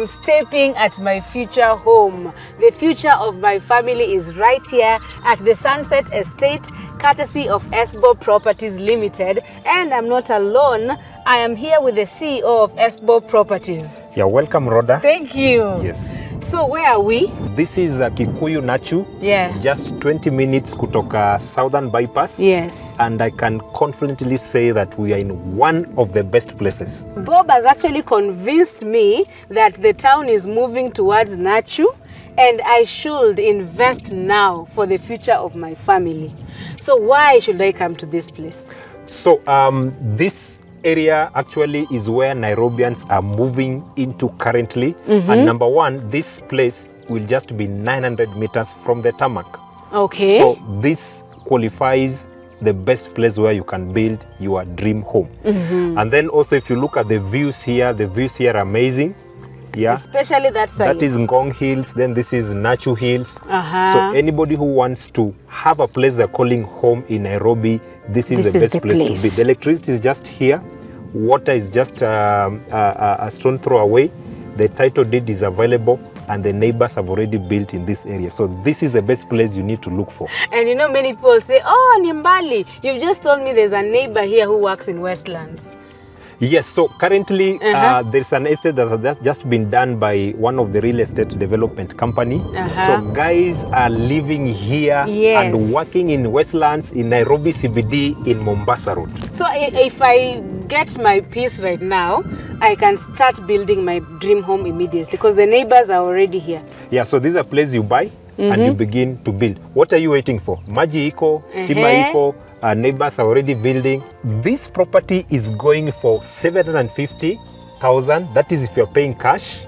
am stepping at my future home. The future of my family is right here at the Sunset Estate, courtesy of Esbo Properties Limited. And I'm not alone. I am here with the CEO of Esbo Properties. Yeah, welcome, Rodah. Thank you. Yes. So where are we? This is Kikuyu Nachu. Yeah. Just 20 minutes kutoka Southern Bypass. Yes. And I can confidently say that we are in one of the best places. Bob has actually convinced me that the town is moving towards Nachu and I should invest now for the future of my family. So why should I come to this place? So this area actually is where Nairobians are moving into currently. And number one, this place will just be 900 meters from the tarmac. Okay. So this qualifies the best place where you can build your dream home. And then also if you look at the views here are amazing. Yeah. Especially that side. That is Ngong Hills, then this is Nachu Hills. So anybody who wants to have a place they're calling home in Nairobi, this is the best place to be. The electricity is just here. Water is just a stone throw away. The title deed is available and the neighbors have already built in this area. So this is the best place you need to look for. And you know, many people say, oh, Nimbali, you've just told me there's a neighbor here who works in Westlands. Yes, so currently there's an estate that has just been done by one of the real estate development company. So guys are living here and working in Westlands, in Nairobi CBD, in Mombasa Road. So if I get my piece right now, I can start building my dream home immediately because the neighbors are already here. Yeah, so these are places you buy and you begin to build. What are you waiting for? Maji iko, stima iko, neighbors are already building. This property is going for 750,000. That is if you're paying cash.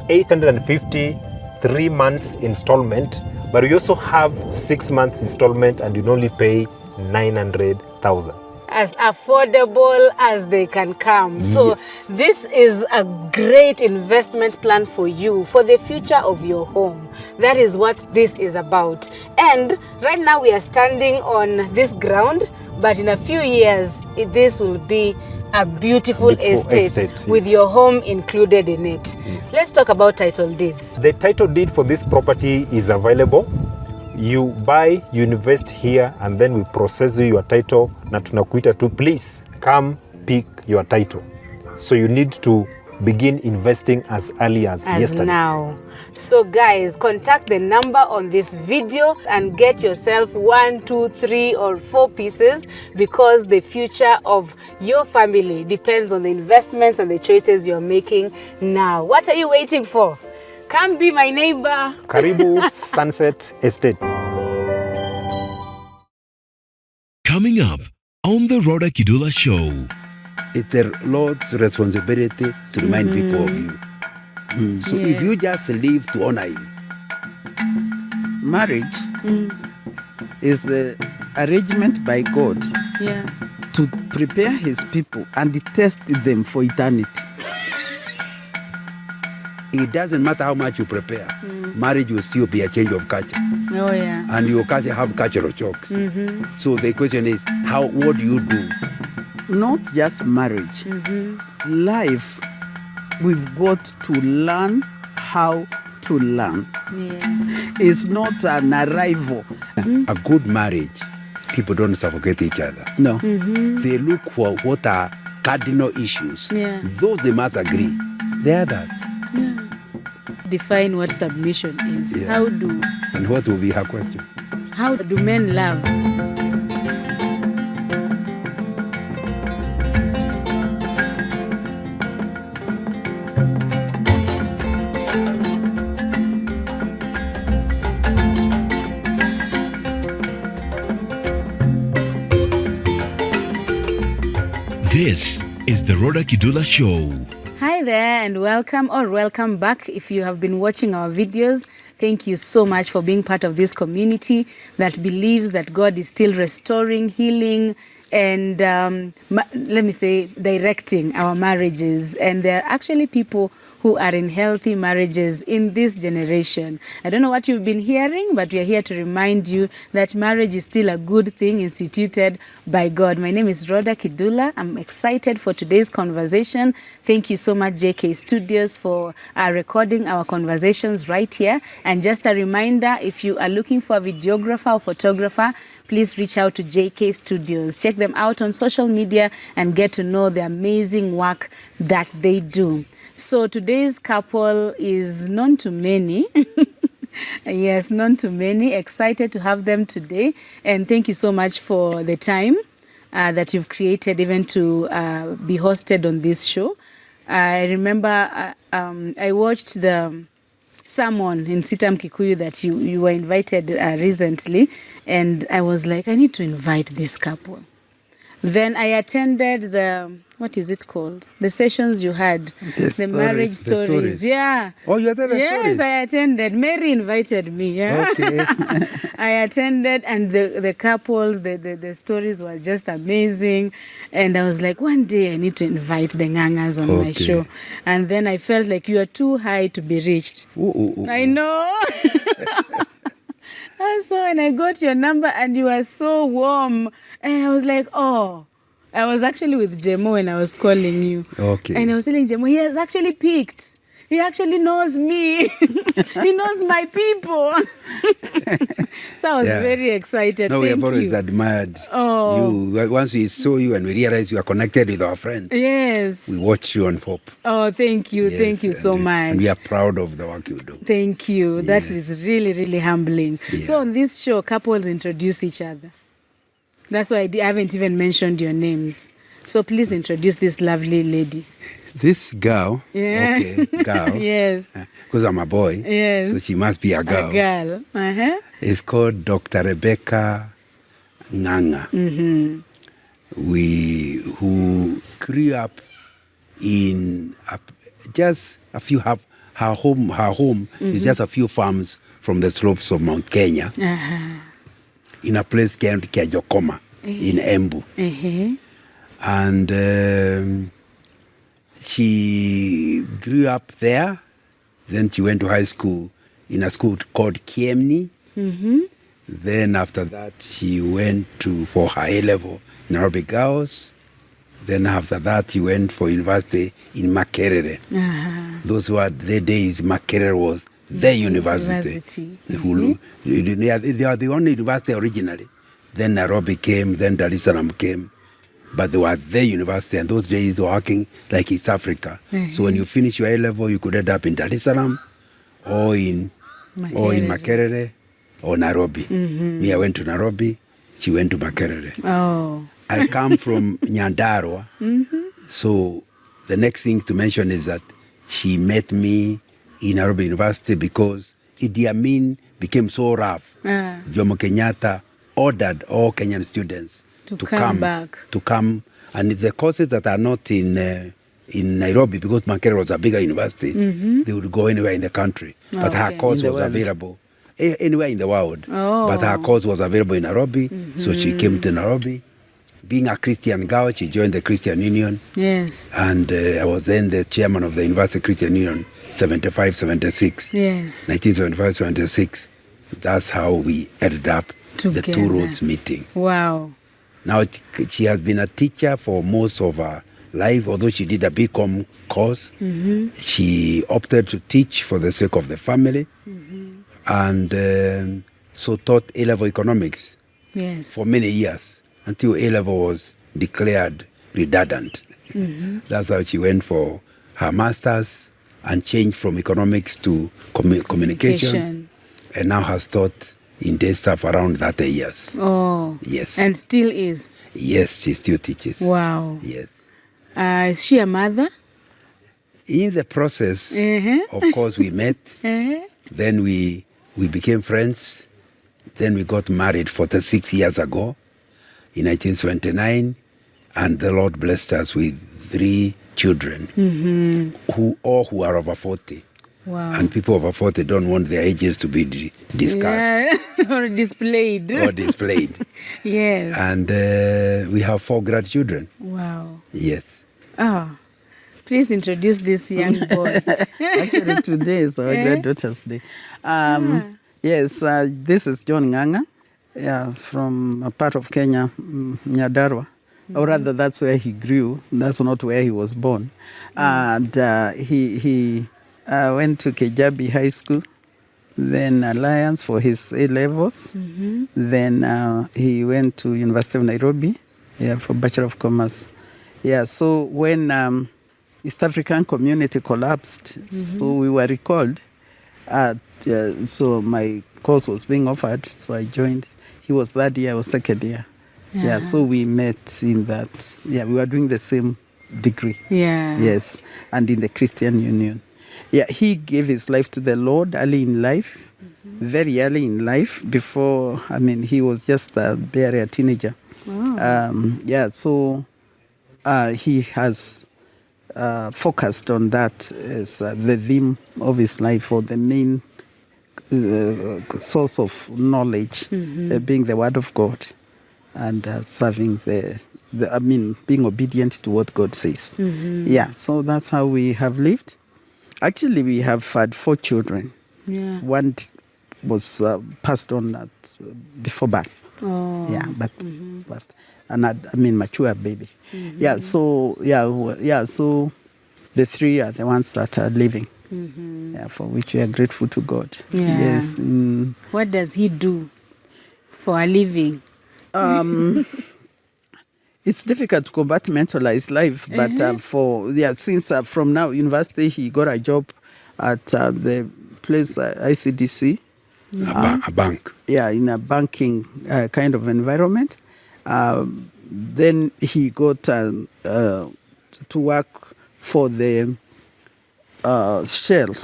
850, 3 months installment. But we also have 6 months installment and you only pay 900,000. As affordable as they can come. So this is a great investment plan for you, for the future of your home. That is what this is about. And right now we are standing on this ground, but in a few years, this will be a beautiful estate with your home included in it. Let's talk about title deeds. The title deed for this property is available. You buy, you invest here, and then we process you your title. Na tunakuita tu, please come pick your title. So you need to begin investing as early as yesterday. Now. So guys, contact the number on this video and get yourself 1, 2, 3, or 4 pieces because the future of your family depends on the investments and the choices you're making now. What are you waiting for? Come be my neighbor. Karibu Sunset Estate. Coming up on the Rawder Kidula Show. It's the Lord's responsibility to remind people of you. So if you just live to honor Him. Marriage is the arrangement by God to prepare His people and test them for eternity. It doesn't matter how much you prepare. Marriage will still be a change of culture. Oh yeah. And your culture have cultural shocks. So the question is, what do you do? Not just marriage. Life, we've got to learn how to learn. Yes. It's not an arrival. A good marriage, people don't suffocate each other. No. They look for what are cardinal issues. Those they must agree. The others. Define what submission is. And what will be her question? How do men love? This is the Rodah Kidula Show. Hi there and welcome back. If you have been watching our videos, thank you so much for being part of this community that believes that God is still restoring, healing, and let me say directing our marriages. And there are actually people who are in healthy marriages in this generation. I don't know what you've been hearing, but we are here to remind you that marriage is still a good thing instituted by God. My name is Rawder Kidula. I'm excited for today's conversation. Thank you so much, JK Studios, for recording our conversations right here. And just a reminder, if you are looking for a videographer or photographer, please reach out to JK Studios. Check them out on social media and get to know the amazing work that they do. So today's couple is known to many. Yes, known to many. Excited to have them today. And thank you so much for the time that you've created even to be hosted on this show. I remember I watched the sermon in Sitam Kikuyu that you were invited recently, and I was like, I need to invite this couple. Then I attended the, what is it called? The sessions you had. The marriage stories. Yeah. Oh, you attended Yes, stories? I attended. Mary invited me. Yeah. Okay. I attended, and the couples, the stories were just amazing. And I was like, one day I need to invite the Ngangas on my show. And then I felt like you are too high to be reached. I know. And so when I got your number and you were so warm, and I was like, oh, I was actually with Jemo when I was calling you. Okay. And I was telling Jemo, he has actually picked. He actually knows me. He knows my people. So I was very excited. No, Thank we have always you. admired Oh. you. Once we saw you and we realized you are connected with our friends, Yes. we watch you on Hope. Oh, thank you. Yes, Thank you so and much. And we are proud of the work you do. Thank you. That is really, really humbling. Yeah. So on this show, couples introduce each other. That's why I haven't even mentioned your names. So please introduce this lovely lady. This girl, Yeah. girl, Yes. because I'm a boy, Yes. so she must be a girl. A girl. Uh-huh. It's called Dr. Rebecca Nganga. Mm-hmm. Who grew up in just a few. Her home is just a few farms from the slopes of Mount Kenya, in a place called Kiajokoma in Embu, and she grew up there. Then she went to high school in a school called Kiemni. Then after that, she went for her A-level in Nairobi Girls. Then after that, she went for university in Makerere. Those who had their days, Makerere was their university. They are the only university originally. Then Nairobi came, then Dar es Salaam came. But they were their university, and those days they were working like East Africa. So when you finish your A-level, you could end up in Dar es Salaam or in Makerere or Nairobi. Me, I went to Nairobi. She went to Makerere. Oh. I come from Nyandarua. So the next thing to mention is that she met me in Nairobi University because Idi Amin became so rough. Jomo Kenyatta ordered all Kenyan students to come back. To come, and the courses that are not in Nairobi, because Makerere was a bigger university, they would go anywhere in the country. But her course was available anywhere in the world. But her course was available in Nairobi, so she came to Nairobi. Being a Christian girl, she joined the Christian Union. Yes. And I was then the chairman of the University Christian Union, 75, 76. Yes. 1975, 76. That's how we ended up together. The two roads meeting. Wow. Now, she has been a teacher for most of her life, although she did a BCom course. She opted to teach for the sake of the family, and so taught A-level economics for many years until A-level was declared redundant. That's how she went for her master's and changed from economics to communication, and now has taught in day stuff around 30 years. Oh. Yes. And still is? Yes, she still teaches. Wow. Yes. Is she a mother? In the process, of course, we met. Then we became friends. Then we got married 46 years ago in 1979. And the Lord blessed us with 3 children who are over 40. Wow. And people over 40 don't want their ages to be discussed. Yeah. Or displayed. Yes. And we have 4 grandchildren. Wow. Yes. Oh, Please introduce this young boy. Actually, today is our granddaughter's day. Yes, this is John Nganga, from a part of Kenya, Nyandarua. Or rather, that's where he grew. That's not where he was born. And he went to Kejabi High School, then Alliance for his A-levels. Then he went to University of Nairobi, for Bachelor of Commerce. Yeah, so when East African community collapsed, so we were recalled. So my course was being offered, so I joined. He was third year, I was second year. Yeah, so we met in that. Yeah, we were doing the same degree. Yeah. Yes, and in the Christian Union. Yeah, he gave his life to the Lord early in life, very early in life, before, he was just barely a teenager. Oh. So he has focused on that as the theme of his life, or the main source of knowledge, being the Word of God, and serving being obedient to what God says. Yeah, so that's how we have lived. Actually, we have had 4 children. Yeah. One was passed on before birth. Oh. Yeah, but mature baby. Yeah, so so the 3 are the ones that are living. Yeah, for which we are grateful to God. Yeah. Yes. What does he do for a living? It's difficult to compartmentalize life, but since from now university, he got a job at the place ICDC. A bank. Yeah, in a banking kind of environment. Then he got to work for the Shell.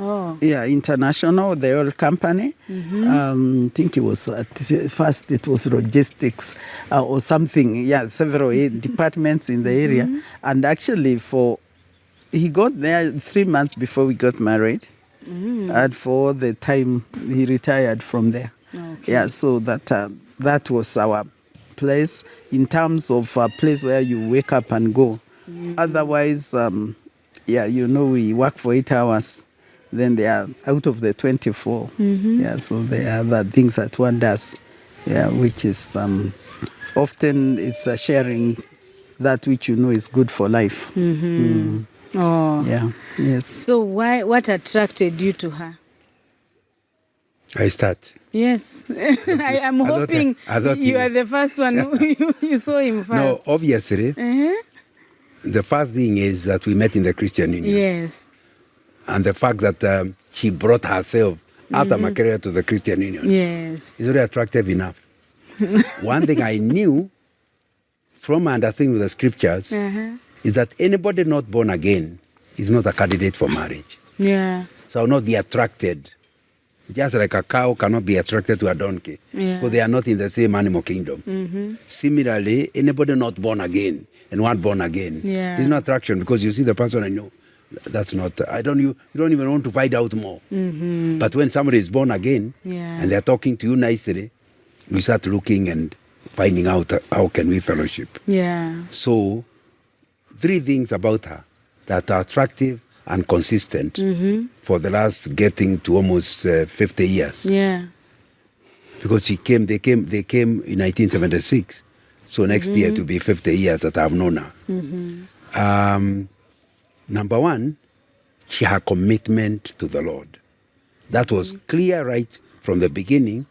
Oh. Yeah, International, the oil company. I think it was at first it was logistics or something. Yeah, several departments in the area. And actually, he got there 3 months before we got married. And for the time he retired from there. Okay. Yeah, so that was our place in terms of a place where you wake up and go. Otherwise, we work for 8 hours. Then they are out of the 24. Yeah, so there are other things that one does. Yeah, which is often it's sharing that which is good for life. Oh. Yeah. Yes. So what attracted you to her? I start. Yes. I'm hoping you are the first one who you saw him first. No, obviously. The first thing is that we met in the Christian Union. Yes. And the fact that she brought herself out of my career to the Christian Union. Yes. Is very attractive enough. One thing I knew from my understanding with the scriptures is that anybody not born again is not a candidate for marriage. Yeah. So I will not be attracted. Just like a cow cannot be attracted to a donkey. Yeah. Because they are not in the same animal kingdom. Similarly, anybody not born again and one born again is no attraction, because you see the person I know. That's not, you don't even want to find out more. But when somebody is born again and they're talking to you nicely, we start looking and finding out how can we fellowship. Yeah. So 3 things about her that are attractive and consistent for the last getting to almost 50 years. Yeah. Because they came in 1976. So next year to be 50 years that I've known her. Number 1, she had commitment to the Lord. That was clear right from the beginning.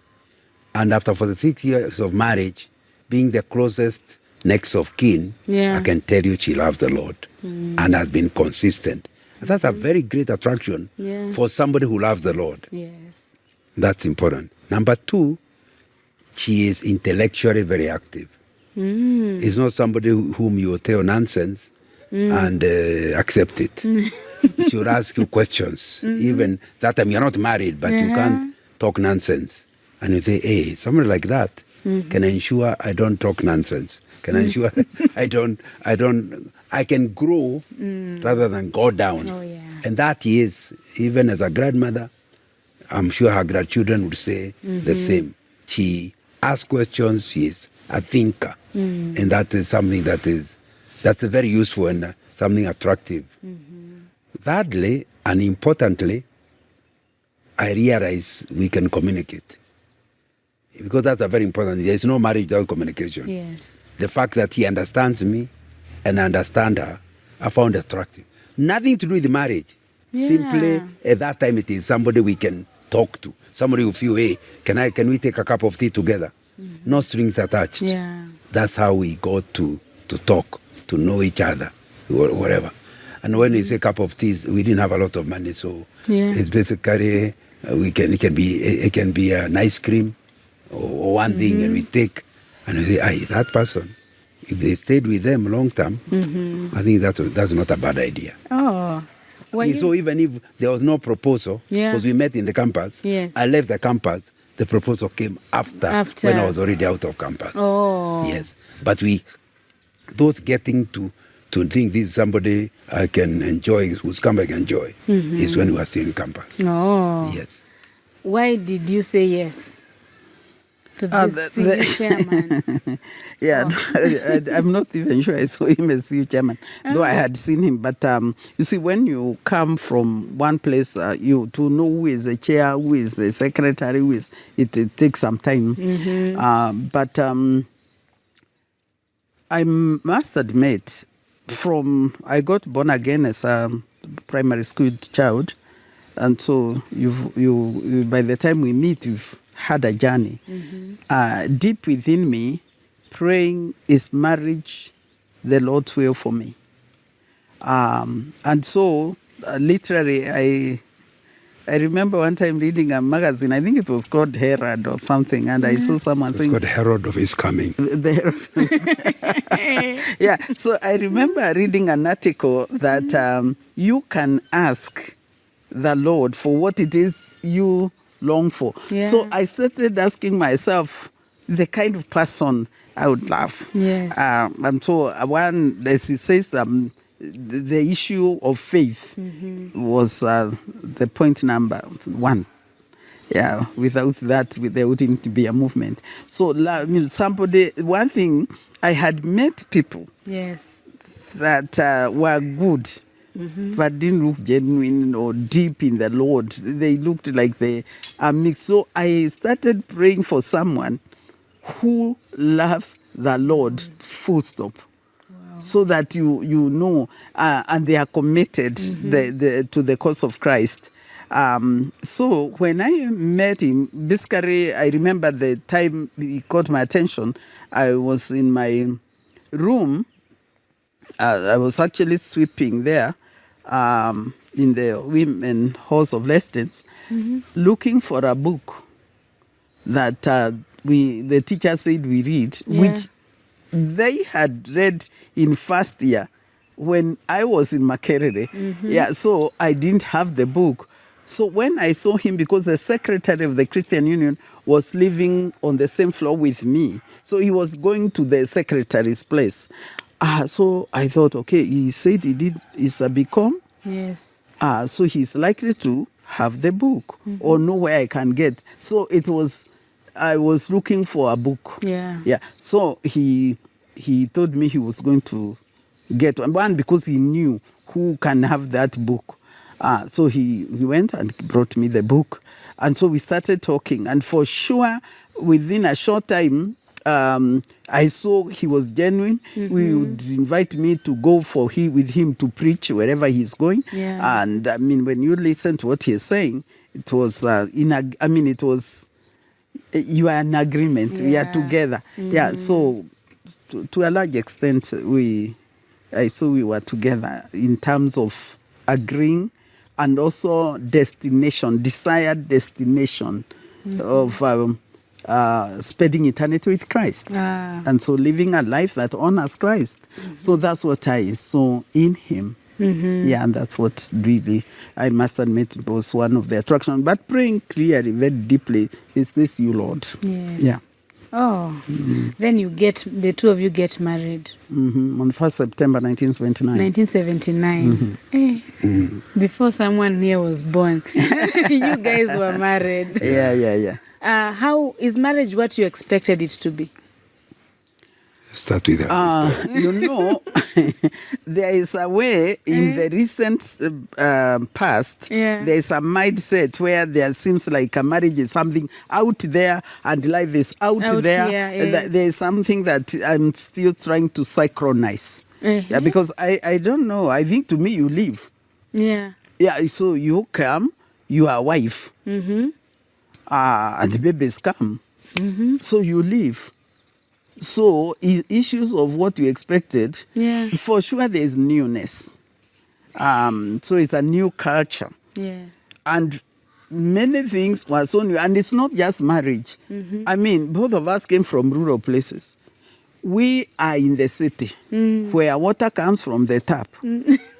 And after 46 years of marriage, being the closest next of kin, I can tell you she loves the Lord and has been consistent. And that's a very great attraction for somebody who loves the Lord. Yes. That's important. Number 2, she is intellectually very active. It's not somebody whom you tell nonsense and accept it. She will ask you questions. Even that time you're not married, but you can't talk nonsense. And you say, hey, somebody like that can ensure I don't talk nonsense. Can ensure I can grow rather than go down. Oh, yeah. And that is, even as a grandmother, I'm sure her grandchildren would say the same. She asks questions, she is a thinker. And that is something that's very useful. And something attractive. Thirdly, and importantly, I realize we can communicate. Because that's a very important. There's no marriage without communication. Yes. The fact that he understands me and I understand her, I found attractive. Nothing to do with the marriage. Yeah. Simply, at that time, it is somebody we can talk to. Somebody who feel, hey, can we take a cup of tea together? No strings attached. Yeah. That's how we got to talk, to know each other, whatever. And when we say cup of tea, we didn't have a lot of money, so it's basically it can be an ice cream or one thing, and we take and we say, "Aye, that person, if they stayed with them long term, I think that's not a bad idea." Oh. So even if there was no proposal, because we met in the campus, I left the campus. The proposal came after when I was already out of campus. Oh. Yes, but those getting to think this is somebody I can enjoy, whose come I can enjoy, is when we were still in campus. Oh. Yes. Why did you say yes to this CU chairman? I'm not even sure I saw him as CU chairman, though I had seen him. But you see, when you come from one place, you to know who is the chair, who is the secretary, it takes some time. But I must admit, I got born again as a primary school child, and so you by the time we meet, you've had a journey. Deep within me, praying, is marriage the Lord's will for me? And so literally, I remember one time reading a magazine, I think it was called Herald or something, and I saw someone saying... It's called Herald of His Coming. Yeah, so I remember reading an article that you can ask the Lord for what it is you long for. Yeah. So I started asking myself the kind of person I would love. Yes. And so as he says, the issue of faith was the point number one. Yeah, without that, there wouldn't be a movement. So, one thing, I had met people that were good, but didn't look genuine or deep in the Lord. They looked like they are mixed. So I started praying for someone who loves the Lord, full stop. So that you know, and they are committed to the cause of Christ. So when I met him, basically, I remember the time he caught my attention. I was in my room. I was actually sweeping there in the women halls of lessons, looking for a book that the teacher said we read, which they had read in first year when I was in Makerere. Yeah, so I didn't have the book. So when I saw him, because the secretary of the Christian Union was living on the same floor with me, so he was going to the secretary's place. So I thought, okay, he said he's a BCom. Yes. So he's likely to have the book or know where I can get. So I was looking for a book. Yeah. Yeah. So he told me he was going to get one because he knew who can have that book. So he went and brought me the book. And so we started talking. And for sure, within a short time, I saw he was genuine. He would invite me to go with him to preach wherever he's going. Yeah. And I mean, when you listen to what he's saying, it was you are in agreement. We are together. Yeah. So to a large extent, I saw we were together in terms of agreeing and also desired destination of spending eternity with Christ. And so living a life that honors Christ. So that's what I saw in him. Yeah, and that's what really, I must admit, was one of the attractions. But praying clearly, very deeply, is this you, Lord? Yes. Yeah. Oh, then the two of you get married. On 1st September 1979. 1979. Before someone here was born, you guys were married. Yeah. How is marriage what you expected it to be? Start with that. You know, there is a way in the recent past, there is a mindset where there seems like a marriage is something out there and life is out there. Yes. There is something that I'm still trying to synchronize. Yeah, because I don't know. I think to me you live. Yeah. Yeah, so you come, you are wife. And the babies come. So you live. So issues of what you expected, for sure there is newness. So it's a new culture. Yes. And many things were so new. And it's not just marriage. I mean, both of us came from rural places. We are in the city where water comes from the tap,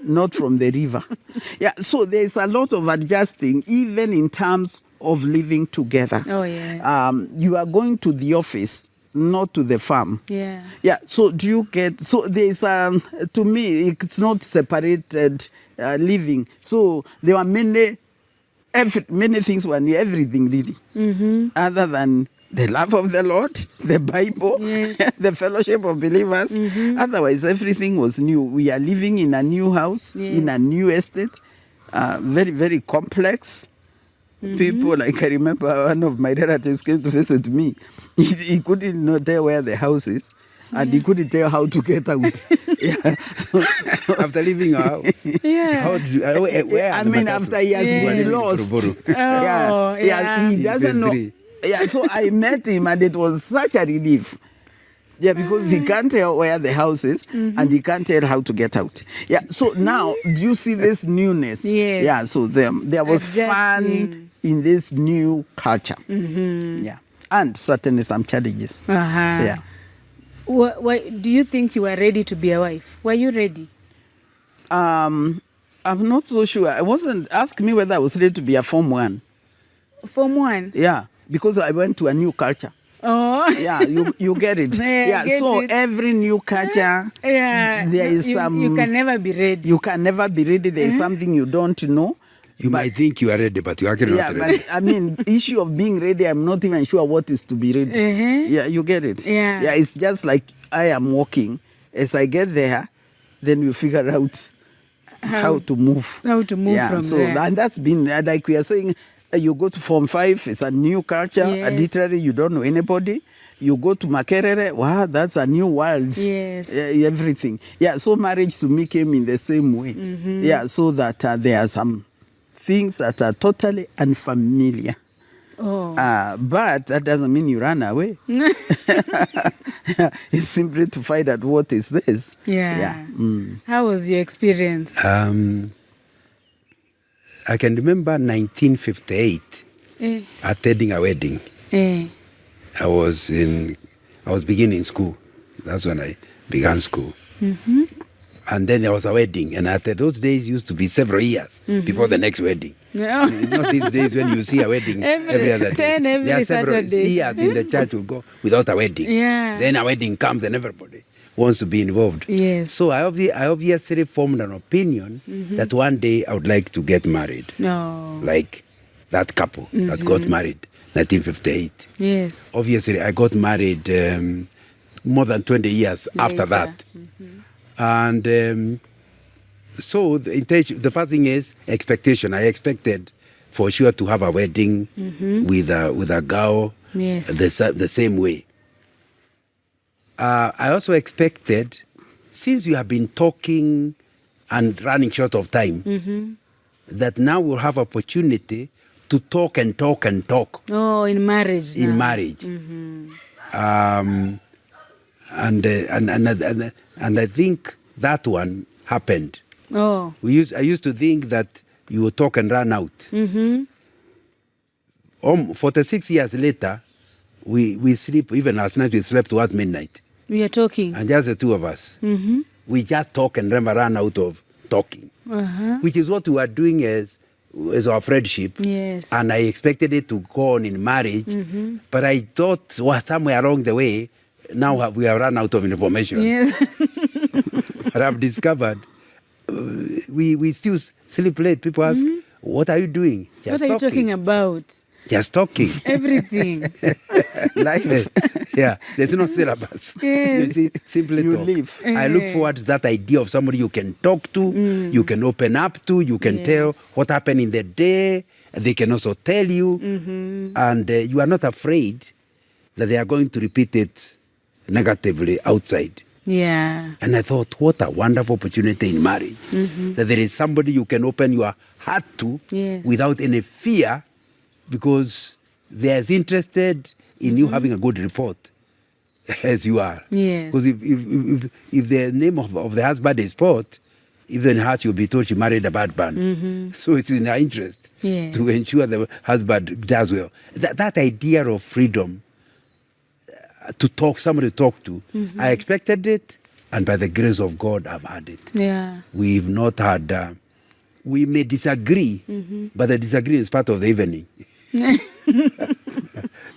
not from the river. Yeah, so there's a lot of adjusting, even in terms of living together. Oh, yes. You are going to the office, not to the farm. Yeah. Yeah, so do you get, so there's, to me, it's not separated living. So there were many things were new, everything really, other than the love of the Lord, the Bible, the fellowship of believers. Otherwise, everything was new. We are living in a new house, in a new estate, very, very complex. People, like I remember one of my relatives came to visit me. He couldn't not tell where the house is, and he couldn't tell how to get out. After leaving our house, I mean, after he has been lost. He doesn't know. Yeah, so I met him, and it was such a relief. Yeah, because he can't tell where the house is, and he can't tell how to get out. Yeah, so now, do you see this newness? Yes. Yeah, so there was fun in this new culture. Yeah, and certainly some challenges. Yeah. Why, do you think you were ready to be a wife? Were you ready? I'm not so sure. I wasn't. Ask me whether I was ready to be a Form 1. Form 1? Yeah, because I went to a new culture. Oh. Yeah, you get it. So every new culture, there is some... You can never be ready. You can never be ready. There is something you don't know. You might think you are ready, but you are actually not ready. But I mean, issue of being ready, I'm not even sure what is to be ready. Yeah, you get it. Yeah, it's just like I am walking. As I get there, then we figure out how to move. How to move from there. And that's been, like we are saying, you go to Form 5, it's a new culture. Literally, you don't know anybody. You go to Makerere, wow, that's a new world. Yes. Everything. Yeah, so marriage to me came in the same way. Yeah, so that there are some things that are totally unfamiliar. But that doesn't mean you run away. It's simply to find out what is this. How was your experience? I can remember 1958 attending a wedding. I was beginning school. That's when I began school. And then there was a wedding, and after those days used to be several years before the next wedding. Not these days when you see a wedding every other day. There are several years in the church will go without a wedding. Then a wedding comes and everybody wants to be involved. So I obviously formed an opinion that one day I would like to get married. Like that couple that got married 1958. Yes. Obviously I got married more than 20 years after that. And so the first thing is expectation. I expected for sure to have a wedding with a girl the same way. I also expected, since you have been talking and running short of time, that now we'll have opportunity to talk and talk and talk. Oh, in marriage. In marriage. And I think that one happened. I used to think that you would talk and run out. 46 years later, we sleep, even last night we slept towards midnight. We are talking. And just the two of us. We just talk and never run out of talking. Which is what we were doing as our friendship. Yes. And I expected it to go on in marriage. But I thought somewhere along the way, now we have run out of information. Yes. But I've discovered we still sleep late. People ask, what are you doing? What are you talking about? Just talking. Everything. Life. Yeah, there's no syllabus. Yes. You see, simply You talk. live. I look forward to that idea of somebody you can talk to, you can open up to, you can tell what happened in the day. They can also tell you, and you are not afraid that they are going to repeat it negatively outside. Yeah. And I thought, what a wonderful opportunity in marriage. That there is somebody you can open your heart to without any fear, because they are as interested in you having a good report as you are. Yes. Because if the name of the husband is Port, even her you'll be told she married a bad man. So it's in her interest to ensure the husband does well. That idea of freedom, to talk, somebody to talk to, I expected it, and by the grace of God, I've had it. Yeah. We've not had, we may disagree, but the disagreement is part of the evening.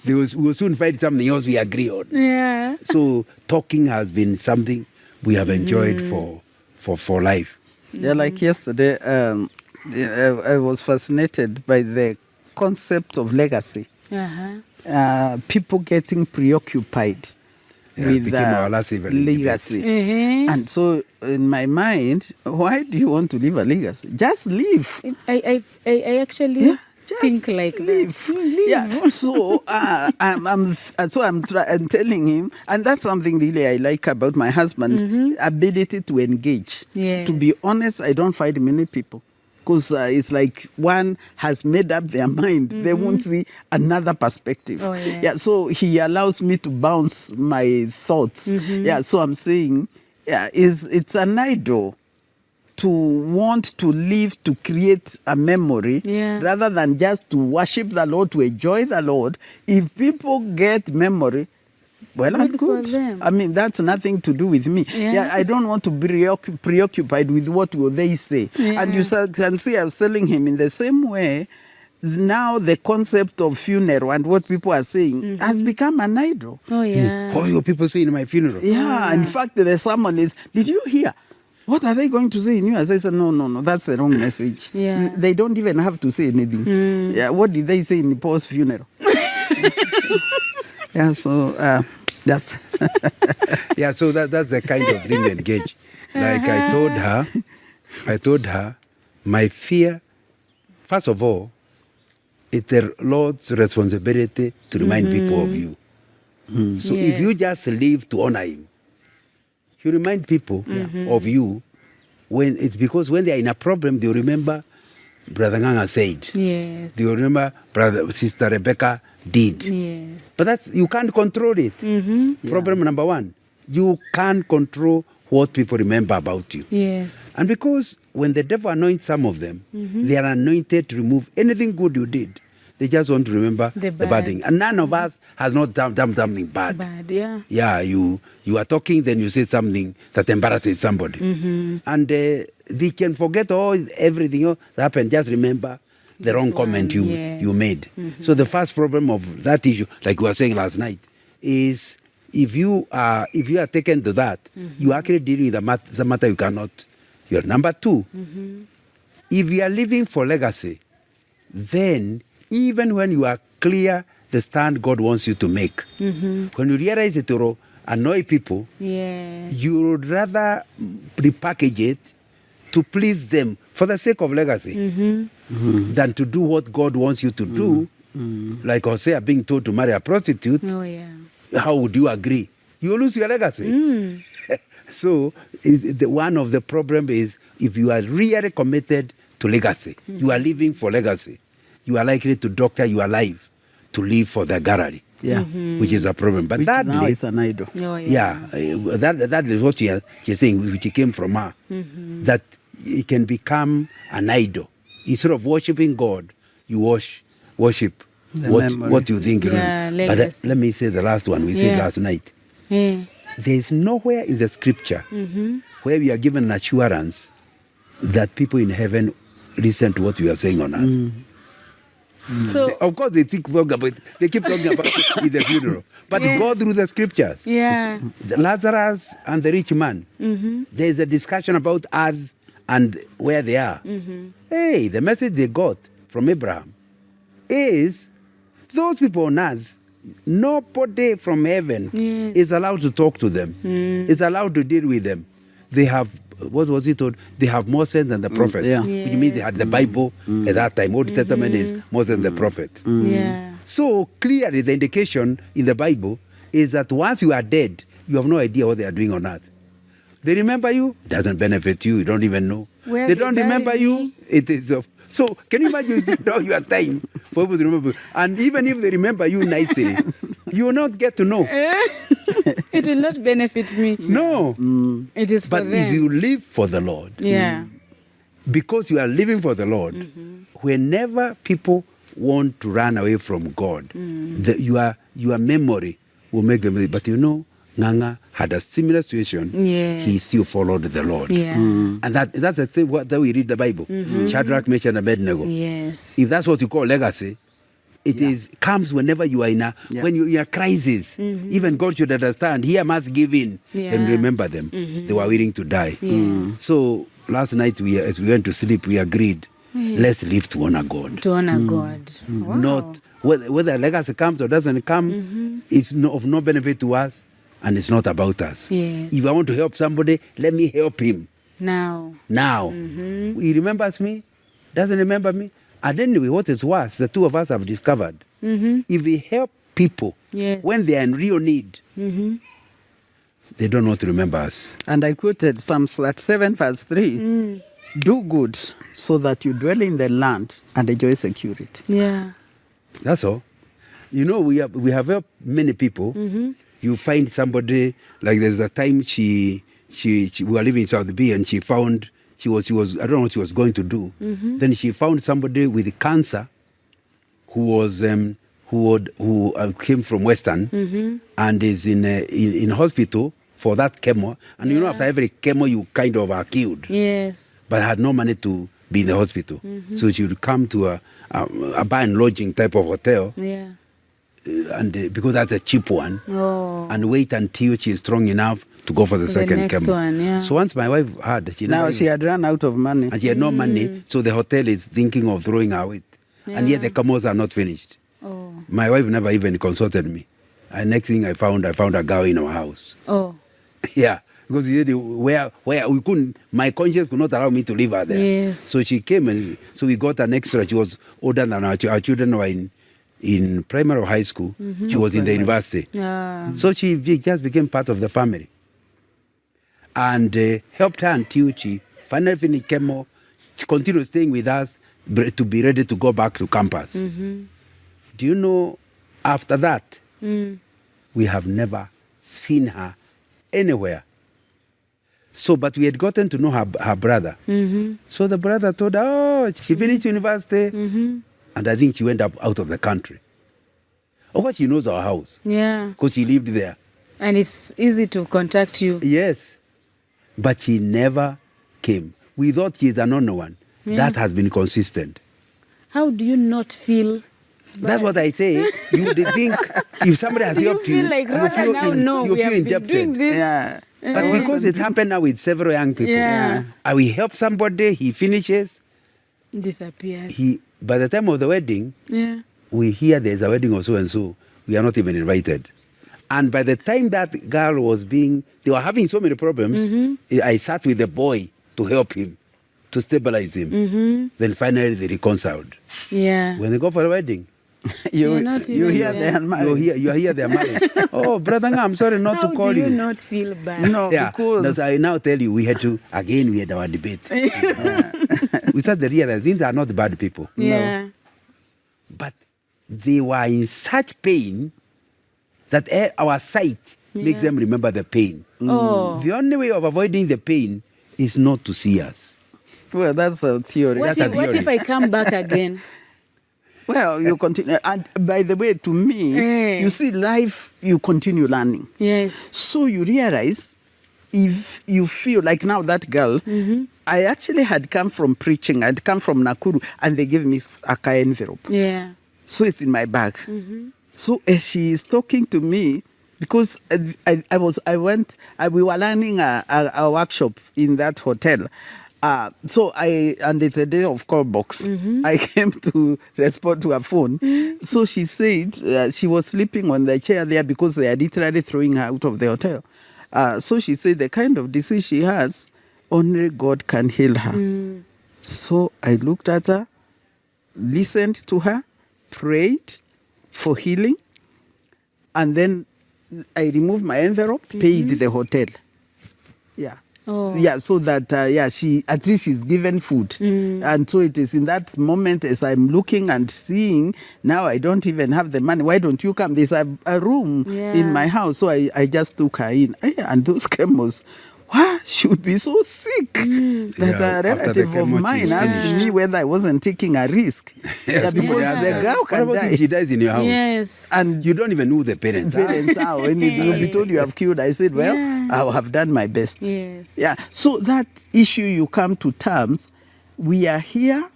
We will soon find something else we agree on. Yeah. So talking has been something we have enjoyed for life. Yeah, like yesterday, I was fascinated by the concept of legacy. People getting preoccupied with became our last evening legacy. And so in my mind, why do you want to leave a legacy? Just leave. I actually think like leave. that. Leave. Yeah. So I'm telling him, and that's something really I like about my husband, ability to engage. Yes. To be honest, I don't find many people. Because it's like one has made up their mind. They won't see another perspective. Oh, yes. Yeah, so he allows me to bounce my thoughts. Yeah, so I'm saying, it's an idol to want to live, to create a memory, rather than just to worship the Lord, to enjoy the Lord. If people get memory, well and good. I mean, that's nothing to do with me. Yeah, I don't want to be preoccupied with what will they say. And you can see, I was telling him in the same way, now the concept of funeral and what people are saying has become an idol. Oh, yeah. What are people saying in my funeral? Yeah, in fact, the sermon is, did you hear? What are they going to say in you? As I said, no, that's the wrong message. They don't even have to say anything. Yeah, what did they say in the post-funeral? Yeah, so that's... Yeah, so that's the kind of thing engage. Like I told her, my fear, first of all, it's the Lord's responsibility to remind people of you. So if you just live to honor Him, you remind people of you. When it's because when they are in a problem, they remember Brother Nganga said. Yes. They remember Sister Rebecca did. Yes. But that's, you can't control it. Problem number one, you can't control what people remember about you. Yes. And because when the devil anoints some of them, they are anointed to remove anything good you did. They just want to remember the bad thing. And none of us has not done something bad. Bad, yeah. Yeah, you are talking, then you say something that embarrasses somebody. And they can forget everything else that happened. Just remember the wrong comment you made. So the first problem of that issue, like we were saying last night, is if you are taken to that, you are actually dealing with the matter you cannot. Number two, if you are living for legacy, then even when you are clear the stand God wants you to make, when you realize it will annoy people, you would rather repackage it to please them for the sake of legacy than to do what God wants you to do. Like Hosea being told to marry a prostitute. Oh, yeah. How would you agree? You lose your legacy. So one of the problems is if you are really committed to legacy, you are living for legacy, you are likely to doctor your life to live for the gallery. Yeah, which is a problem. But that now is an idol. Oh, yeah. That is what she's saying, which came from her. That it can become an idol. Instead of worshiping God, you worship what you think. But let me say the last one we said last night. There is nowhere in the scripture where we are given an assurance that people in heaven listen to what we are saying on earth. So, of course, they keep talking about it in the funeral. But go through the scriptures. Yeah. Lazarus and the rich man. There is a discussion about earth and where they are. The message they got from Abraham is those people on earth Nobody from heaven is allowed to talk to them. Is allowed to deal with them. They have, what was it called? They have more sense than the prophet. Which means they had the Bible at that time. Old Testament is more than the prophet. So clearly the indication in the Bible is that once you are dead, you have no idea what they are doing on earth. They remember you, it doesn't benefit you, you don't even know. Where they don't remember me? you, it is of. So can you imagine all your time for people to remember? And even if they remember you nicely, you will not get to know. It will not benefit me. No. It is for but them. if you live for the Lord, because you are living for the Lord, whenever people want to run away from God, your memory will make them. But you know, Nganga had a similar situation. He still followed the Lord. And that's the thing that we read the Bible. Shadrach, Meshach, and Abednego. If that's what you call legacy, it comes whenever you are in a when you're in a crisis. Even God should understand. He must give in and remember them. They were willing to die. So last night, as we went to sleep, we agreed. Let's live to honor God. To honor God. Wow. Not whether legacy comes or doesn't come. It's of no benefit to us. And it's not about us. If I want to help somebody, let me help him. Now. He remembers me, doesn't remember me. And anyway, what is worse, the two of us have discovered. If we help people when they are in real need, they don't want to remember us. And I quoted Psalms 7 verse 3. Do good so that you dwell in the land and enjoy security. That's all. You know, we have helped many people. You find somebody, like there's a time we were living in South Bay and she found, she was I don't know what she was going to do. Then she found somebody with cancer who came from Western and is in hospital for that chemo. And you know, after every chemo, you kind of are killed. But had no money to be in the hospital. So she would come to a bar and lodging type of hotel. And because that's a cheap one, and wait until she is strong enough to go for the second next chemo. One, So once my wife had, she had run out of money, and she had no money, so the hotel is thinking of throwing her out, and yet the chemos are not finished. My wife never even consulted me. And next thing I found a girl in our house. Because where we couldn't, my conscience could not allow me to leave her there. So she came, and so we got an extra. She was older than our children were in primary or high school. She was in the university. So she just became part of the family. And helped her until she finally finished chemo. She continued staying with us to be ready to go back to campus. Do you know, after that, we have never seen her anywhere. So, but we had gotten to know her brother. So the brother told her, oh, she finished university. And I think she went out of the country. Of course, she knows our house. Because she lived there. And it's easy to contact you. Yes. But she never came. We thought she's an unknown one. That has been consistent. How do you not feel? That's what I say. You would think if somebody has helped you, like, you feel indebted. Doing this. But because it happened now with several young people, and we help somebody, he finishes, disappears. By the time of the wedding, we hear there's a wedding of so and so. We are not even invited. And by the time that girl they were having so many problems, I sat with the boy to help him, to stabilize him. Then finally they reconciled. When they go for the wedding, you hear they are married. You hear they are married. Oh, brother, I'm sorry not to call you. How do you not feel bad? No, because... I now tell you, we had our debate. We started to realize these are not bad people. No. But they were in such pain that our sight makes them remember the pain. The only way of avoiding the pain is not to see us. Well, that's a theory. What if I come back again? Well, you continue. And by the way, to me, you see, life, you continue learning. So you realize, if you feel like now that girl, I actually had come from preaching. I'd come from Nakuru, and they gave me a car envelope. So it's in my bag. So as she is talking to me, because we were learning a workshop in that hotel. And it's a day of call box. I came to respond to her phone. So she said she was sleeping on the chair there because they are literally throwing her out of the hotel. So she said the kind of disease she has, only God can heal her. So I looked at her, listened to her, prayed for healing, and then I removed my envelope, paid the hotel. Yeah. Oh. Yeah, so that, she at least she's given food. And so it is in that moment as I'm looking and seeing, now I don't even have the money. Why don't you come? There's a room in my house. So I just took her in. And those chemos, she would be so sick that a relative of mine asked me whether I wasn't taking a risk. Because the girl can what about die. if she dies in your house? Yes. And you don't even know the parents. When you'll be told you have killed, I said, well, I have done my best. Yes. Yeah. So that issue you come to terms, we are here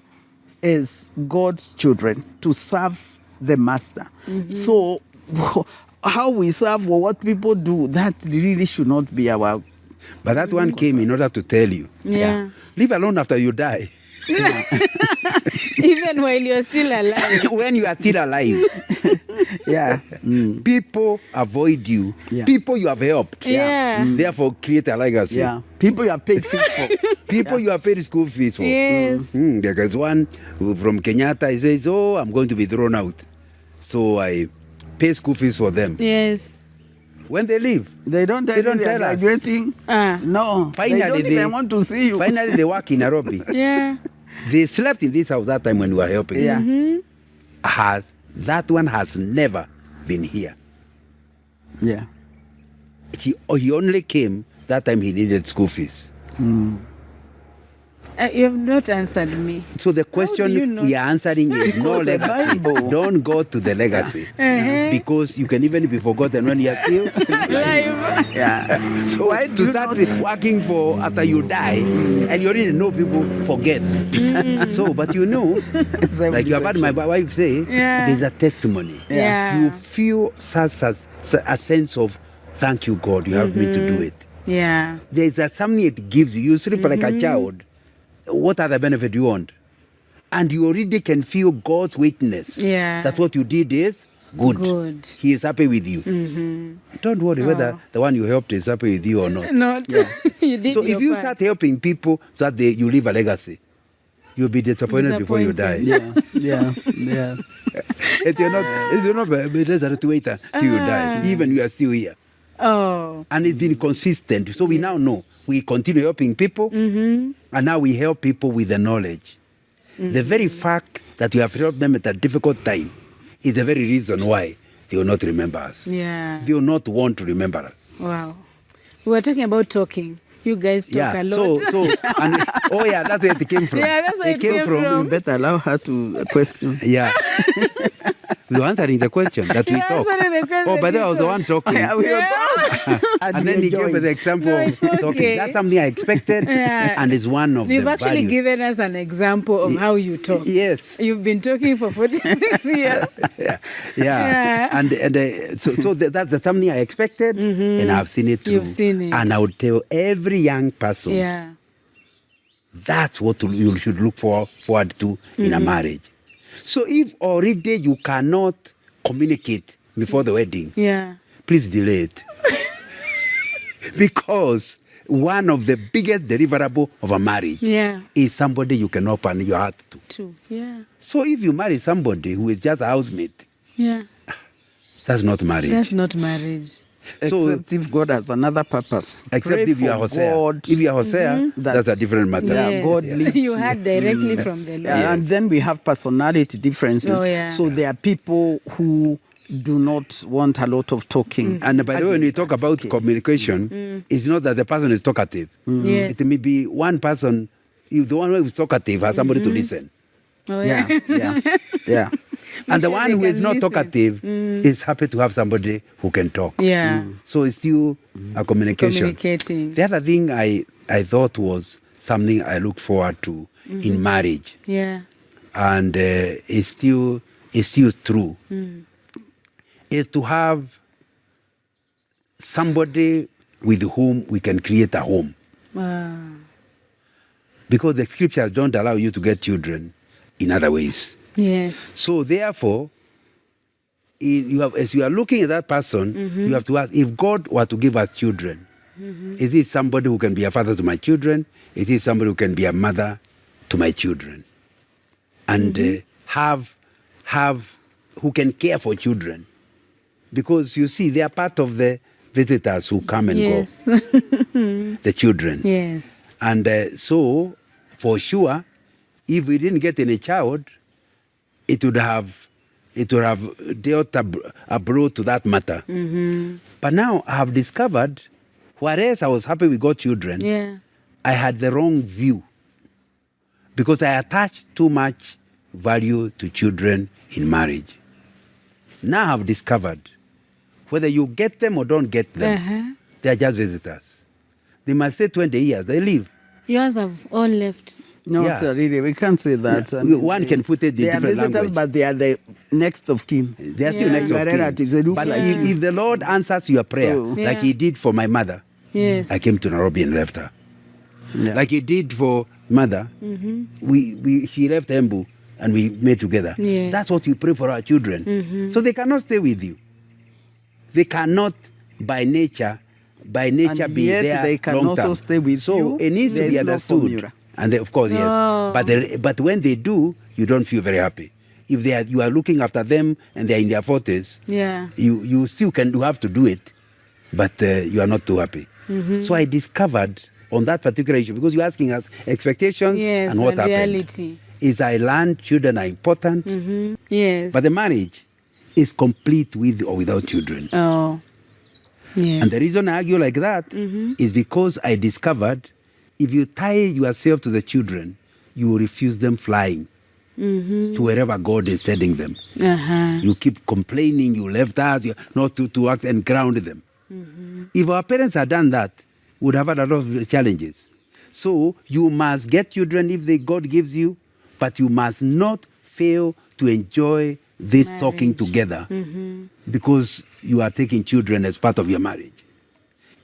as God's children to serve the master. So how we serve or what people do, that really should not be our... But that one came in order to tell you. Yeah. Leave alone after you die. Even while you're still alive. When you are still alive. Yeah. People avoid you. Yeah. People you have helped. Yeah. Therefore, create a legacy. Yeah. People you have paid fees for. People you have paid school fees for. Yes. There is one from Kenyatta. He says, I'm going to be thrown out. So I pay school fees for them. Yes. When they leave, They don't tell you they are tell us. graduating. No. Finally, they don't even want to see you. Finally, they work in Nairobi. Yeah. They slept in this house that time when we were helping. Yeah. That one has never been here. Yeah. He only came that time he needed school fees. You have not answered me. So the question we are answering is no Because the legacy. Bible- Don't go to the legacy. Because you can even be forgotten when you are still alive. Yeah. So Why do to you start not- working for after you die, and you already know people forget. So, but you know, It's a like you have heard my deception. wife say, Yeah. there's a testimony. Yeah. You feel such a sense of thank you, God, you have me to do it. Yeah. There's something it gives you. You sleep like a child. What other benefit you want? And you already can feel God's witness. Yeah. That what you did is good. Good. He is happy with you. Don't worry whether the one you helped is happy with you or not. Not. You did So your if you part. start helping people so that you leave a legacy, you'll be disappointed before you die. Yeah. Yeah. If you're not better to wait till you die, even you are still here. Oh. And it's been consistent. So we now know. We continue helping people, and now we help people with the knowledge. The very fact that we have helped them at a difficult time is the very reason why they will not remember us. Yeah. They will not want to remember us. Wow. We were talking about talking. You guys talk a lot. That's where it came from. Yeah, that's where it came from. You better allow her to question. Yeah. We were answering the question that we Yeah, talk. answering the question Oh, but that then I was the we one talking. Yeah, we talk. And then he gave me the example No, of it's okay. talking. That's something I expected, Yeah. and it's one of You've the actually values. given us an example of how you talk. Yes. You've been talking for 46 years. Yeah. And so that's something I expected, and I've seen it too. You've seen it. And I would tell every young person, Yeah. that's what you should look forward to in a marriage. So if already you cannot communicate before the wedding, Yeah. please delay it. Because one of the biggest deliverable of a marriage Yeah. is somebody you can open your heart to. True. Yeah. So if you marry somebody who is just a housemate, Yeah. that's not marriage. That's not marriage. Except if God has another purpose. Except Pray if you are for Hosea. God. If you are Hosea, that's a different matter. Yeah, God leads You you. heard directly from the Lord. Yeah, and then we have personality differences. Oh, yeah. So there are people who do not want a lot of talking. And by the way, when we talk That's about okay. communication, it's not that the person is talkative. Yes. It may be one person, if the one who is talkative has somebody to listen. Oh, Yeah, yeah. And the sure one they who is can not listen. talkative is happy to have somebody who can talk. Yeah. So it's still a communication. Communicating. The other thing I thought was something I look forward to in marriage, Yeah. and it's still true, is to have somebody with whom we can create a home. Wow. Because the scriptures don't allow you to get children in other ways. Yes. So therefore, as you are looking at that person, you have to ask, if God were to give us children, is he somebody who can be a father to my children? Is he somebody who can be a mother to my children? And have who can care for children? Because you see, they are part of the visitors who come and go. The children. Yes. And so, for sure, if we didn't get any child, it would have dealt a blow to that matter. But now I have discovered, whereas I was happy we got children, I had the wrong view because I attached too much value to children in marriage. Now I've discovered, whether you get them or don't get them, they are just visitors. They must stay 20 years, they leave. Yours have all left. Not really, we can't say that. One can put it in different language. They are visitors, but they are the next of kin. They are still next of kin. Relatives. They do but if the Lord answers your prayer, like he did for my mother, I came to Nairobi and left her. Like he did for mother, she left Embu and we made together. That's what we pray for our children. So they cannot stay with you. They cannot by nature and be yet there they can long also term. stay with you. So it needs to be understood. And of course, yes. But when they do, you don't feel very happy. If you are looking after them and they are in their 40s, you still have to do it, but you are not too happy. So I discovered on that particular issue, because you're asking us expectations and what happened. Reality. Is I learned children are important. Yes. But the marriage is complete with or without children. Oh. Yes. And the reason I argue like that is because I discovered if you tie yourself to the children, you will refuse them flying to wherever God is sending them. You keep complaining, you left us, not to act and ground them. If our parents had done that, we would have had a lot of challenges. So you must get children if God gives you, but you must not fail to enjoy this talking together because you are taking children as part of your marriage.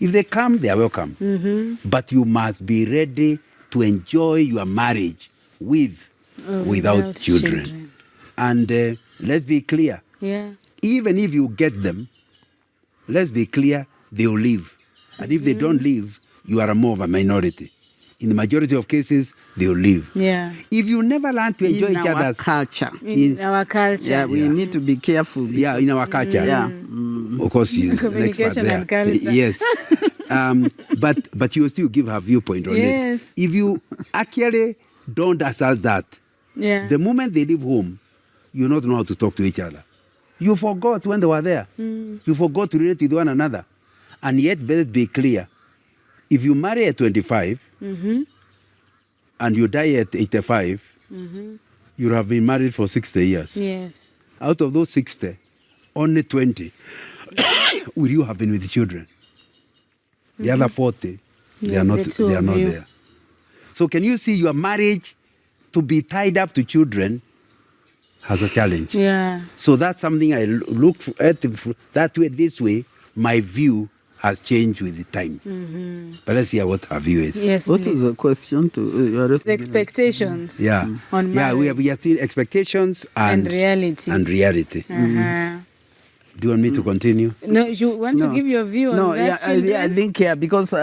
If they come, they are welcome. But you must be ready to enjoy your marriage without children. And let's be clear. Even if you get them, let's be clear, they will leave. And if they don't leave, you are more of a minority. In the majority of cases, they will leave. If you never learn to enjoy each other's culture. In our culture. We need to be careful. In our culture. Of course, she's communication and culture. Yes. But you still give her viewpoint on it. If you actually don't assess that, the moment they leave home, you not know how to talk to each other. You forgot when they were there. You forgot to relate with one another. And yet, better be clear. If you marry at 25 and you die at 85, you have been married for 60 years. Yes. Out of those 60, only 20 will you have been with children. The other 40, they are not there. So can you see your marriage to be tied up to children has a challenge? So that's something I look at that way. This way, my view has changed with the time. But let's hear what her view is. Yes, what is the question to the expectations on marriage? We are seeing expectations and reality. Do you want me to continue? No, you want to give your view on that? I think, because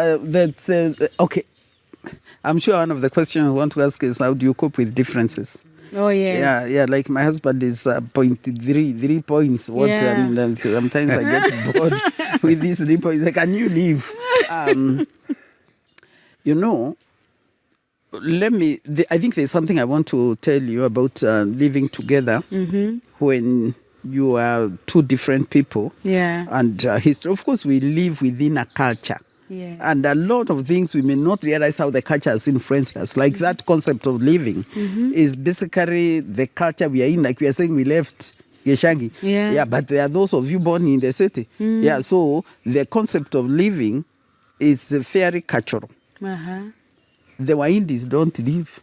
okay. I'm sure one of the questions I want to ask is, how do you cope with differences? Oh, yes. Like my husband is 3 points. What I mean, sometimes I get bored with these 3 points. Like, can you leave? I think there's something I want to tell you about living together when you are two different people. And history. Of course, we live within a culture. And a lot of things we may not realize how the culture has influenced us. Like that concept of living is basically the culture we are in. Like we are saying, we left Geshangi. But there are those of you born in the city. So the concept of living is very cultural. The Wahindis don't live.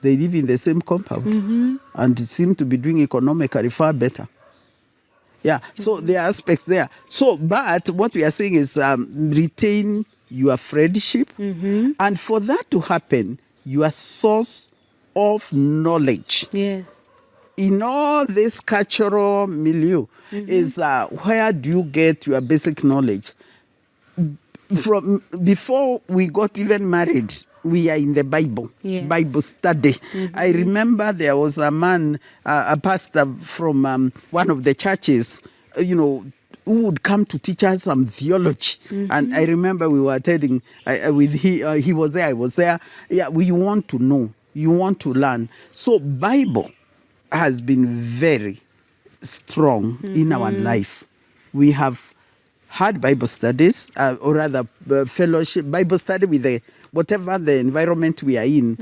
They live in the same compound and seem to be doing economically far better. So there are aspects there. So, but what we are saying is retain your friendship. And for that to happen, your source of knowledge in all this cultural milieu is where do you get your basic knowledge? From before we got even married, we are in the Bible, Bible study. I remember there was a man, a pastor from one of the churches, who would come to teach us some theology. And I remember we were attending with he was there, I was there. Yeah, we want to know, you want to learn. So Bible has been very strong in our life. We have had Bible studies, or rather fellowship, Bible study with whatever the environment we are in.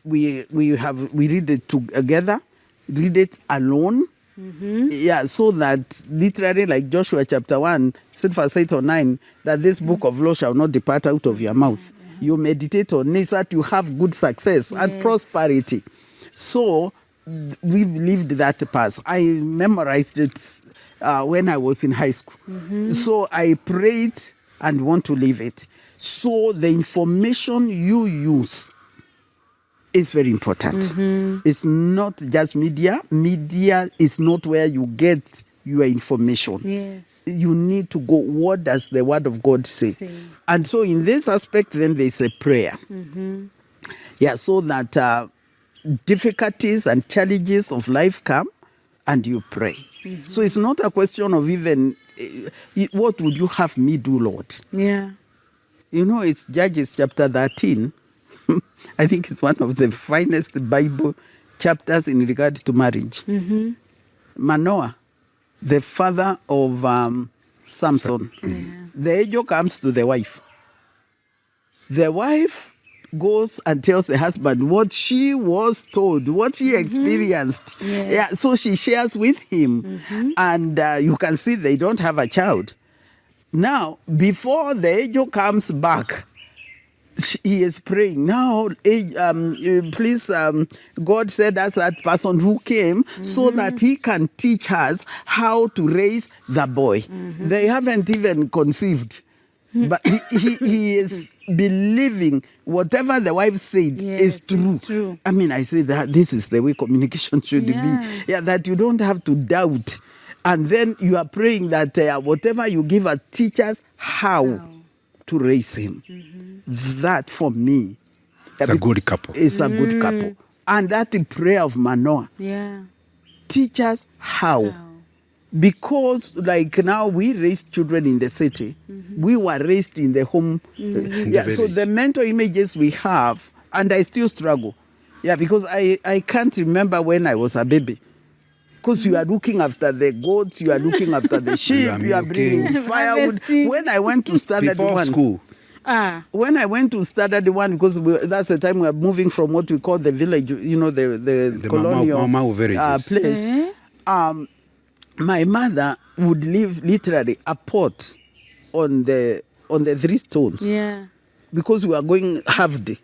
We read it together, read it alone. Yeah, so that literally, like Joshua chapter 1, said verse 8 or 9, that this book of law shall not depart out of your mouth. You meditate on it so that you have good success and prosperity. So we've lived that path. I memorized it when I was in high school. So I prayed and want to live it. So the information you use is very important. It's not just media. Media is not where you get your information. Yes. You need to go, what does the word of God say? And so in this aspect, then there's a prayer. Yeah, so that difficulties and challenges of life come and you pray. So it's not a question of even, what would you have me do, Lord? Yeah. It's Judges chapter 13. I think it's one of the finest Bible chapters in regard to marriage. Manoah, the father of Samson, the angel comes to the wife. The wife goes and tells the husband what she was told, what she experienced. Yeah, so she shares with him. And you can see they don't have a child. Now, before the angel comes back, he is praying. Now, please, God said that's that person who came so that he can teach us how to raise the boy. They haven't even conceived. But he is believing whatever the wife said is true. I mean, I say that this is the way communication should be. Yeah, that you don't have to doubt. And then you are praying that whatever you give us, teach us how to raise him. That for me, it's a good couple. It's a good couple. And that prayer of Manoah. Teach us how. Because like now we raise children in the city. We were raised in the home. So the mental images we have, and I still struggle. Yeah, because I can't remember when I was a baby. Because you are looking after the goats, you are looking after the sheep, you are bringing firewood. When I went to standard one, school. When I went to standard one, because that's the time we are moving from what we call the village, the colonial place. My mother would leave literally a pot on the 3 stones. Because we are going half day.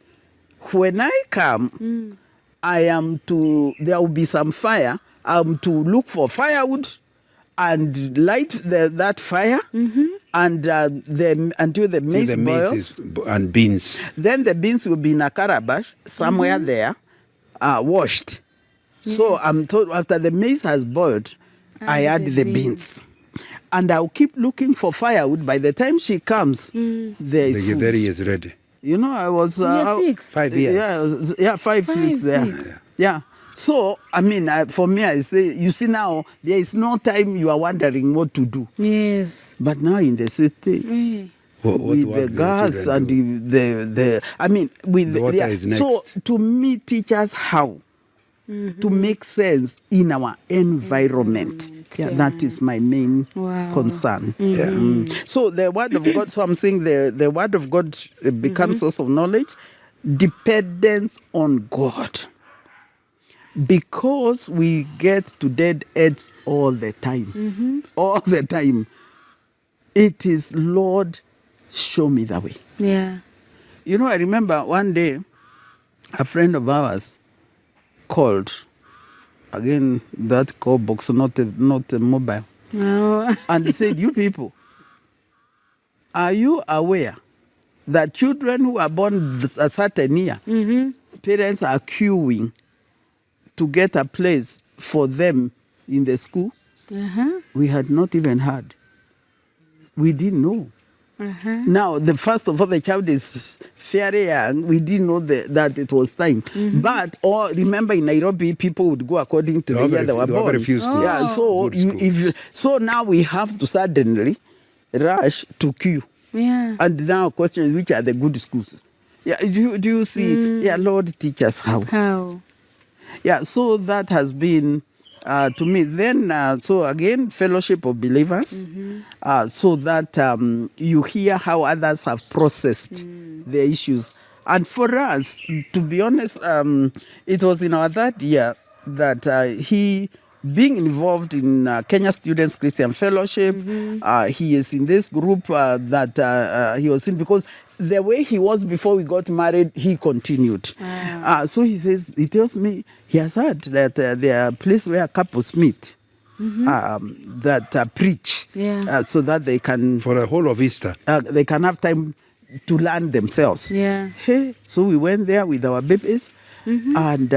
When I come, there will be some fire. I'm to look for firewood and light that fire and until the maize boils. And beans. Then the beans will be in a calabash somewhere there, washed. So I'm told after the maize has boiled, I add the beans. And I'll keep looking for firewood. By the time she comes, there is food. The is ready. I was... 6. 5 years. Yeah, 5, 6 there. Yeah. So, I mean, for me, I say, you see now, there is no time you are wondering what to do. Yes. But now in the city, with the gas and the I mean, with the water is next. So, to me, teach us how to make sense in our environment. Yeah, that is my main concern. So the word of God, so I'm saying the word of God becomes source of knowledge, dependence on God. Because we get to dead ends all the time. All the time. It is, Lord, show me the way. Yeah. I remember one day, a friend of ours called. Again, that call box, not a mobile. No. And he said, you people, are you aware that children who are born a certain year, parents are queuing to get a place for them in the school, we had not even heard. We didn't know. Now, first of all, the child is fairly young. We didn't know that it was time. But remember, in Nairobi, people would go according to the year they were born. Yeah, so now we have to suddenly rush to queue. Yeah. And now question is, which are the good schools? Yeah, do you see? Yeah, Lord, teach us how. How? Yeah, so that has been to me. Then, so again, fellowship of believers, so that you hear how others have processed their issues. And for us, to be honest, it was in our third year that he, being involved in Kenya Students Christian Fellowship, he is in this group that he was in, because the way he was before we got married, he continued. So he tells me he has heard that there are places where couples meet that preach, so that they can, for the whole of Easter, they can have time to learn themselves. Yeah. Hey, so we went there with our babies. And,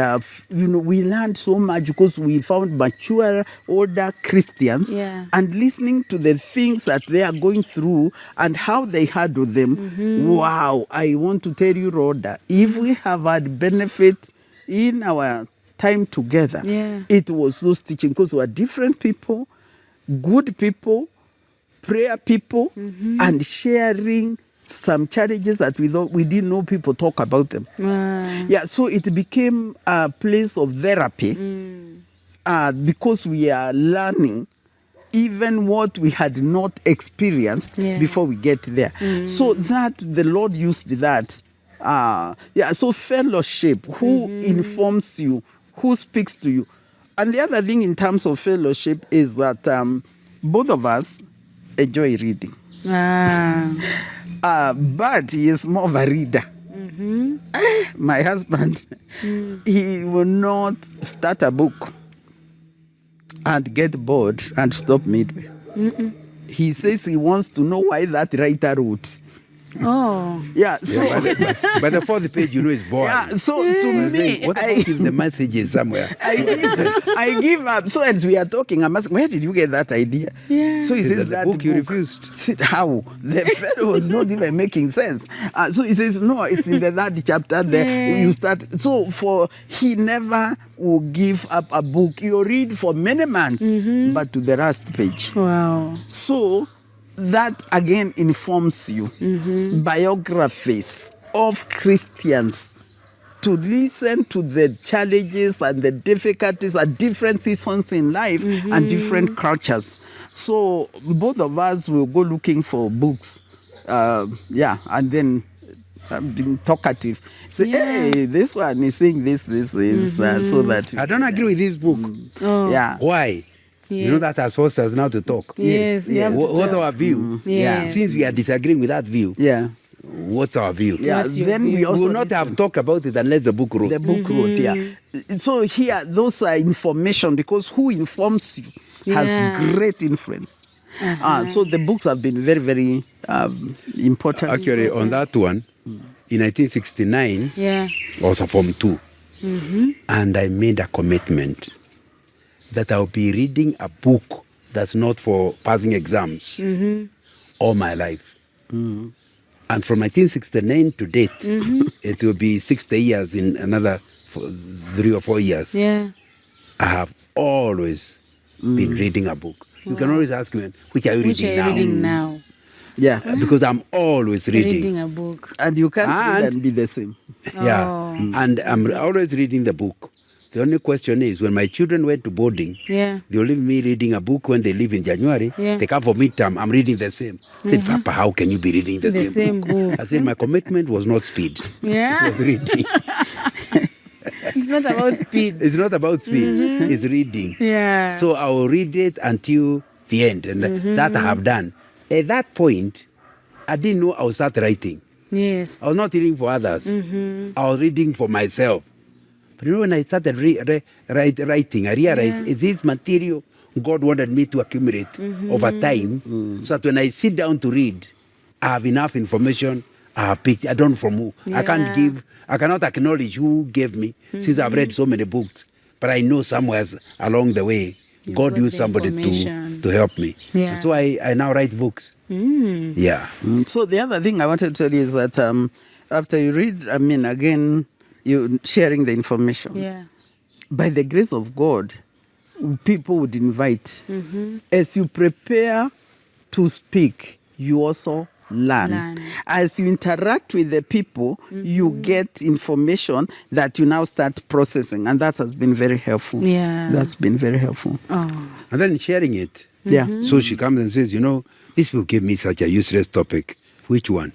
we learned so much because we found mature, older Christians and listening to the things that they are going through and how they handle them. Wow, I want to tell you, Rhoda, if we have had benefit in our time together, it was those teaching, because we are different people, good people, prayer people, and sharing some challenges that we didn't know people talk about them. Yeah, so it became a place of therapy because we are learning even what we had not experienced before we get there. So that the Lord used that. So fellowship, who informs you, who speaks to you. And the other thing in terms of fellowship is that both of us enjoy reading. But he is more of a reader. My husband, he will not start a book and get bored and stop midway. He says he wants to know why that writer wrote. Oh. Yeah, so by the fourth page, is boring. Yeah, so to me, what about if the message is somewhere? I give up. So as we are talking, I'm asking, where did you get that idea? Yeah. So he says that book you refused. How? The fellow was not even making sense. So he says, no, it's in the third chapter there. You start. So he never will give up a book. You read for many months, but to the last page. Wow. So that again informs you. Biographies of Christians, to listen to the challenges and the difficulties at different seasons in life and different cultures. So both of us will go looking for books. And then being talkative. Say, hey, this one is saying this, so that... I don't agree with this book. Yeah. Why? Yes. You know that has forced us now to talk. Yes. What's our view? Yes. Since we are disagreeing with that view, what's our view? Yeah. Then we also will not have talked about it unless the book wrote. The book wrote, So here, those are information, because who informs you has great influence. So the books have been very, very important. Actually, on that one, in 1969, I was a Form 2. And I made a commitment that I'll be reading a book that's not for passing exams all my life. And from 1969 to date, it will be 60 years in another 3 or 4 years. Yeah. I have always been reading a book. You can always ask me, which are you reading now? Yeah. Because I'm always reading. Reading a book. And you can't read and be the same. Yeah. And I'm always reading the book. The only question is, when my children went to boarding, they leave me reading a book. When they leave in January, they come for midterm, I'm reading the same. I said, Papa, how can you be reading the same book? I said, my commitment was not speed. Yeah. It was reading. It's not about speed. It's not about speed. It's reading. Yeah. So I will read it until the end. And that I have done. At that point, I didn't know I would start writing. Yes. I was not reading for others. I was reading for myself. But when I started writing, I realized this material God wanted me to accumulate over time, so that when I sit down to read, I have enough information. I have picked. I don't know from who. I cannot acknowledge who gave me, since I've read so many books. but I know somewhere along the way, God got used the somebody information. to help me. Yeah. So I now write books. Yeah. So the other thing I wanted to tell you is that after you read, again, you sharing the information. Yeah. By the grace of God, people would invite. As you prepare to speak, you also learn. As you interact with the people, you get information that you now start processing, and that has been very helpful. Yeah. That's been very helpful. Oh. And then sharing it. Yeah. So she comes and says, this will give me such a useless topic. Which one?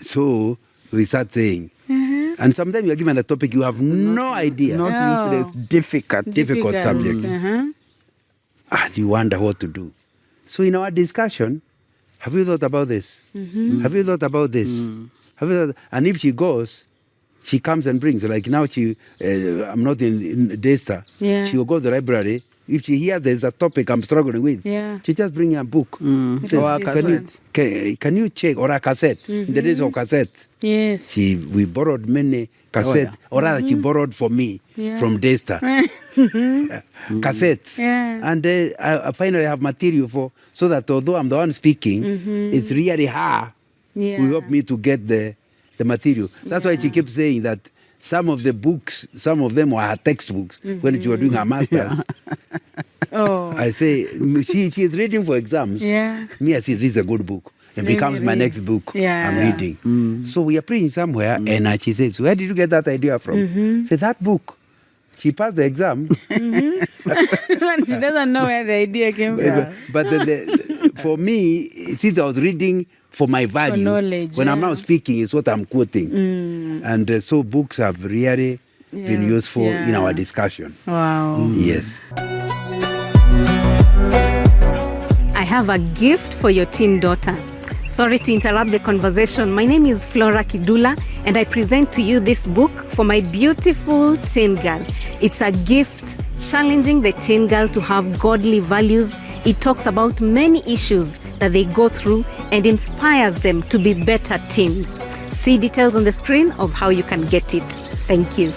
So we start saying, and sometimes you are given a topic you have no idea. Not useless, difficult. Difficult subject. And you wonder what to do. So in our discussion, have you thought about this? Have you thought about this? Have you thought? And if she goes, she comes and brings. Like now, I'm not in Desta. Yeah. She will go to the library. If she hears there's a topic I'm struggling with, she just bring a book. Says, Or a cassette. Can you check? Or a cassette. In the days of cassette, Yes. we borrowed many cassettes. Or rather, she borrowed for me from Desta. Cassettes. Yeah. And I finally have material so that although I'm the one speaking, it's really her who helped me to get the material. That's why she keeps saying that some of the books, some of them were her textbooks when she was doing her master's. Oh. I say, she is reading for exams. Yeah. Me, I say, this is a good book. It becomes my next book I'm reading. So we are preaching somewhere, and she says, where did you get that idea from? Say, that book. She passed the exam. She doesn't know where the idea came from. But for me, since I was reading for my value, knowledge, when I'm now speaking, it's what I'm quoting. And so books have really been useful in our discussion. Wow. Yes. I have a gift for your teen daughter. Sorry to interrupt the conversation. My name is Rawder Kidula, and I present to you this book for my beautiful teen girl. It's a gift challenging the teen girl to have godly values. It talks about many issues that they go through and inspires them to be better teens. See details on the screen of how you can get it. Thank you.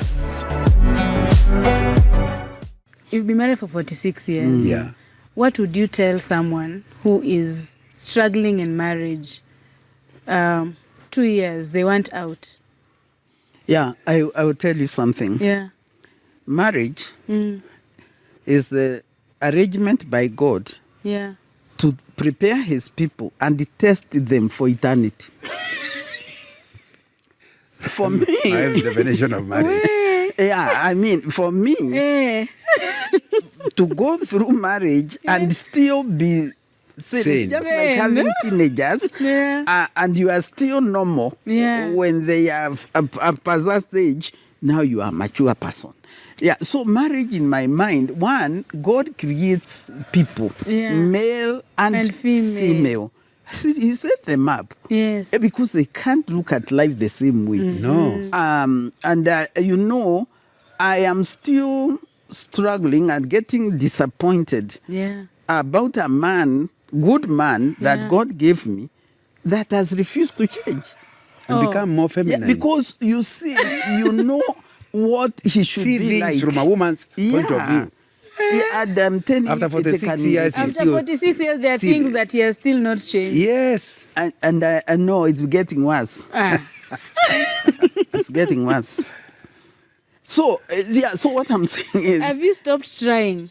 You've been married for 46 years. Yeah. What would you tell someone who is struggling in marriage? 2 years, they want out. Yeah, I will tell you something. Yeah. Marriage is the arrangement by God to prepare his people and test them for eternity. For me, I have the definition of marriage. for me, to go through marriage and still be sane, it's just like having teenagers, and you are still normal when they have past that stage. Now you are a mature person. Yeah, so marriage in my mind, one, God creates people, male and female. He set them up. Yes. Because they can't look at life the same way. No. I am still struggling and getting disappointed about a man, good man, that God gave me that has refused to change. And become more feminine. Yeah, because you see, what he should See be like. things from a woman's point of view. After 46 years, After 46 years, there are things that he has still not changed. Yes. And I know it's getting worse. It's getting worse. So what I'm saying is... Have you stopped trying?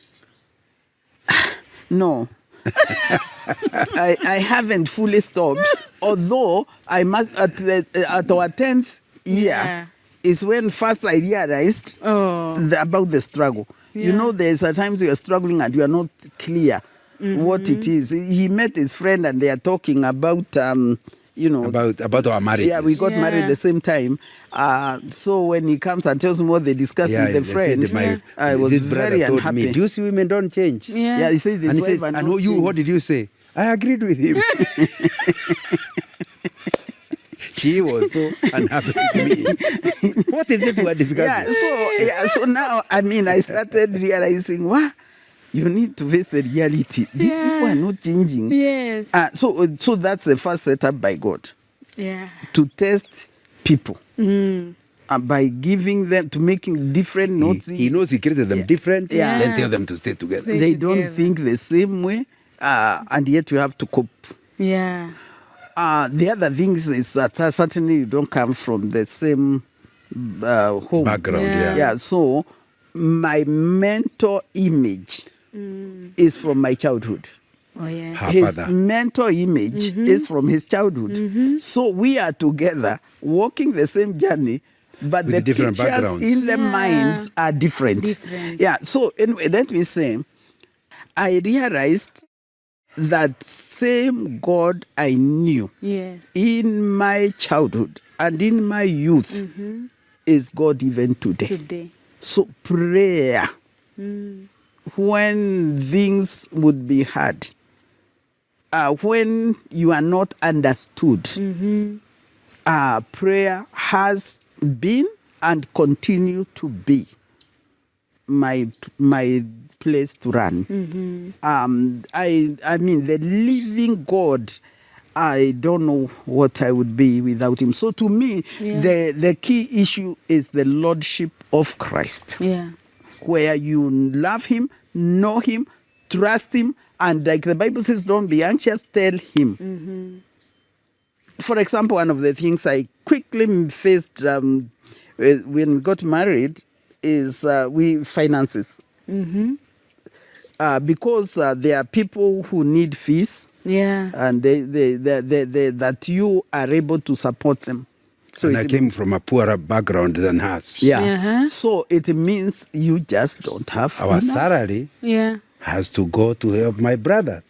No. I haven't fully stopped, although I must, at our 10th year, is when first I realized about the struggle. Yeah. There's at times you are struggling and you are not clear what it is. He met his friend and they are talking about, about our marriage. Yeah, we got married at the same time. So when he comes and tells me what they discuss with the friend, I was very unhappy. Me, do you see women don't change? Yeah, he says this. And what did you say? I agreed with him. She was so unhappy with me. What is it we are discussing? So now, I started realizing, wow, you need to face the reality. These people are not changing. Yes. So that's the first setup by God. Yeah. To test people. by giving them, to making different notes. He knows he created them different, Yeah. then tell them to stay together. They don't think the same way, and yet you have to cope. Yeah. The other things is that certainly you don't come from the same home. Background, Yeah, so my mentor image is from my childhood. Oh, yeah. Her His father. mentor image is from his childhood. So we are together walking the same journey, but With the different pictures backgrounds. in the minds are different. Yeah, so anyway, let me say, I realized that same God I knew Yes. in my childhood and in my youth is God even today. Today. So prayer, when things would be hard, when you are not understood, prayer has been and continue to be my place to run. I mean, the living God, I don't know what I would be without him. So to me, the key issue is the lordship of Christ. Yeah. Where you love him, know him, trust him, and like the Bible says, don't be anxious, tell him. For example, one of the things I quickly faced when we got married is finances. Because there are people who need fees, and that you are able to support them. So And I it came means- from a poorer background than hers. Yeah. So it means you just don't have Our enough. salary Yeah. has to go to help my brothers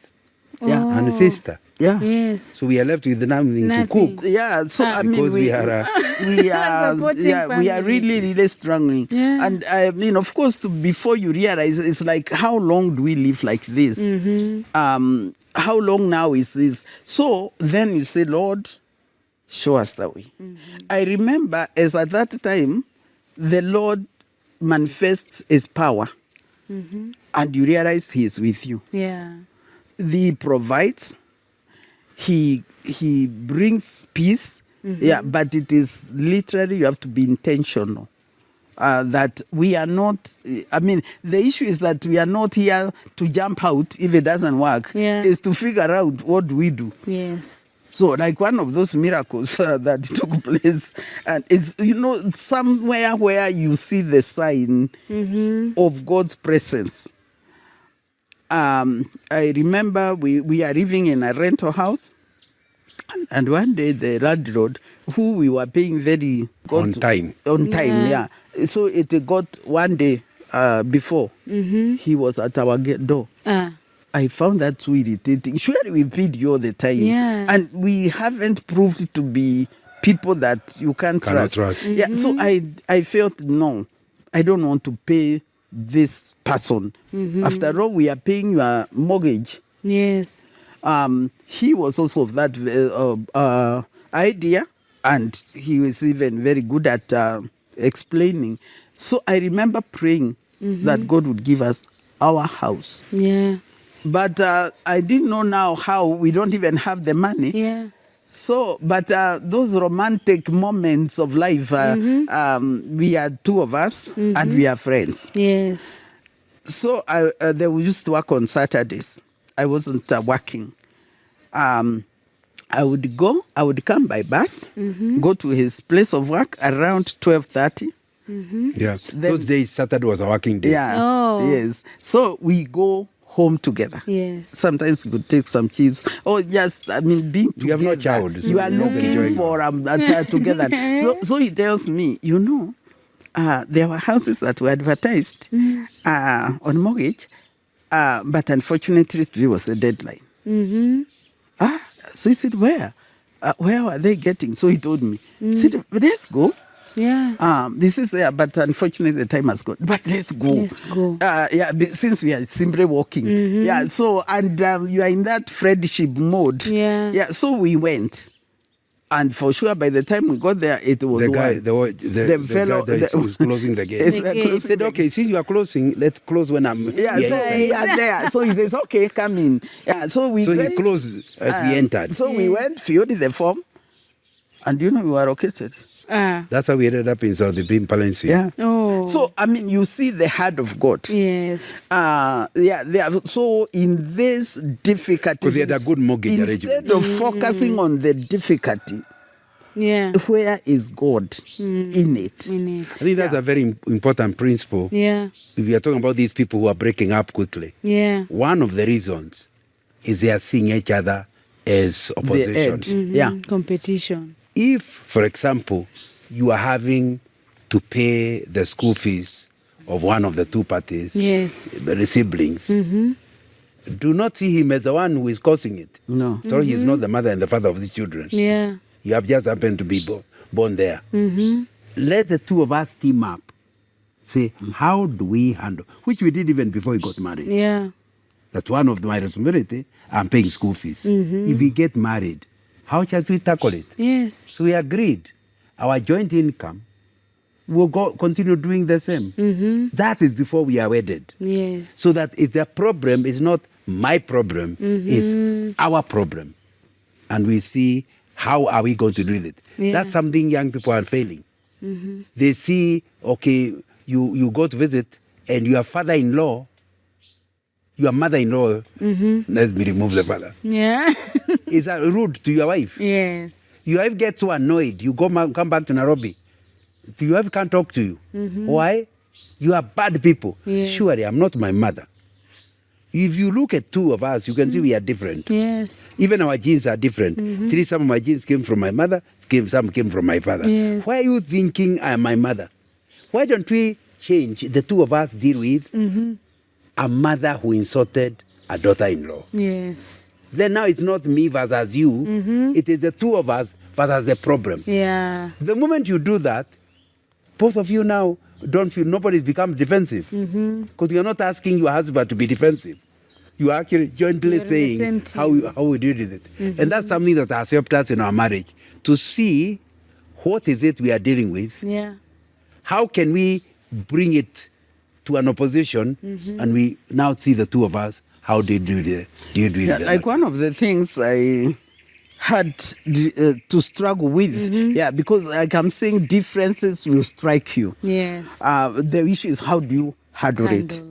Yeah. and sister. Yeah. Yes. So we are left with nothing to Nothing. cook. Yeah, so I mean, Because we we are we are Supporting we are family. really really struggling. Yeah. And I mean, of course, before you realize, it's like, how long do we live like this? How long now is this? So then you say, Lord, show us the way. I remember as at that time, the Lord manifests his power, and you realize he is with you. Yeah. He provides. He brings peace. Yeah, but it is literally, you have to be intentional. That we are not, I mean, the issue is that we are not here to jump out if it doesn't work. Yeah. Is to figure out what do we do. Yes. So like one of those miracles that took place, and it's, somewhere where you see the sign of God's presence. I remember we are living in a rental house, and one day the landlord, who we were paying very On time. yeah. So it got one day before he was at our door. I found that so irritating. Surely we feed you all the time, and we haven't proved to be people that you cannot trust. Yeah, so I felt, no, I don't want to pay this person. After all, we are paying your mortgage. Yes. He was also of that idea, and he was even very good at explaining. So I remember praying that God would give us our house. Yeah. But I didn't know now how we don't even have the money. Yeah. So, but those romantic moments of life, we are two of us and we are friends. Yes. So they used to work on Saturdays. I wasn't working. I would come by bus, go to his place of work around 12:30. Yeah. Those days, Saturday was a working day. Yeah. Oh. Yes. So we go home together. Yes. Sometimes we could take some chips, or just, being You together. have no child, so You are you're just looking enjoying for together. So he tells me, there were houses that were advertised on mortgage, but unfortunately today was the deadline. So he said, where? Where are they getting? So he told me, he said, let's go. Yeah. This is but unfortunately the time has gone. But let's go. Let's go. Since we are simply walking. Yeah. So and you are in that friendship mode. Yeah. Yeah. So we went, and for sure by the time we got there, it was The guy, one. the fellow guy that was closing the gate. It's The gate. closing Said, the okay, since you are closing, let's close when I'm Yeah, here. so we are there. So he says, okay, come in. Yeah, so we So he went, closed as we entered. So we went, filled the form, And you know, we were located. That's how we ended up in South Beam, Palensville. Yeah. Oh. So, I mean, you see the heart of God. Yes. So in this difficulty, Because he had a good mortgage instead of focusing on the difficulty, where is God in it? I think that's a very important principle. Yeah. If we are talking about these people who are breaking up quickly, one of the reasons is they are seeing each other as opposition. Competition. If, for example, you are having to pay the school fees of one of the two parties, the siblings, do not see him as the one who is causing it. No. So he's not the mother and the father of the children. Yeah. You have just happened to be born there. Let the two of us team up. Say, how do we handle, which we did even before we got married. Yeah. That's one of my responsibility. I'm paying school fees. If we get married, how shall we tackle it? Yes. So we agreed. Our joint income will continue doing the same. That is before we are wedded. Yes. So that if the problem is not my problem, it's our problem. And we see how are we going to do it. That's something young people are failing. They see, okay, you go to visit and your father-in-law, your mother-in-law, let me remove the father. Yeah. Is that rude to your wife? Yes. Your wife gets so annoyed. You come back to Nairobi. Your wife can't talk to you. Why? You are bad people. Yes. Surely, I'm not my mother. If you look at two of us, you can see we are different. Yes. Even our genes are different. Some of my genes came from my mother, some came from my father. Yes. Why are you thinking I am my mother? Why don't we change, the two of us deal with a mother who insulted a daughter-in-law? Yes. Then now it's not me versus you. It is the two of us versus the problem. Yeah. The moment you do that, both of you now don't feel nobody's become defensive. Because you're not asking your husband to be defensive. You are actually jointly saying how we deal with it. And that's something that has helped us in our marriage, to see what is it we are dealing with. Yeah. How can we bring it to an opposition, and we now see the two of us, how do you do it? Like one of the things I had to struggle with, because like I'm saying, differences will strike you. Yes. The issue is how do you handle it?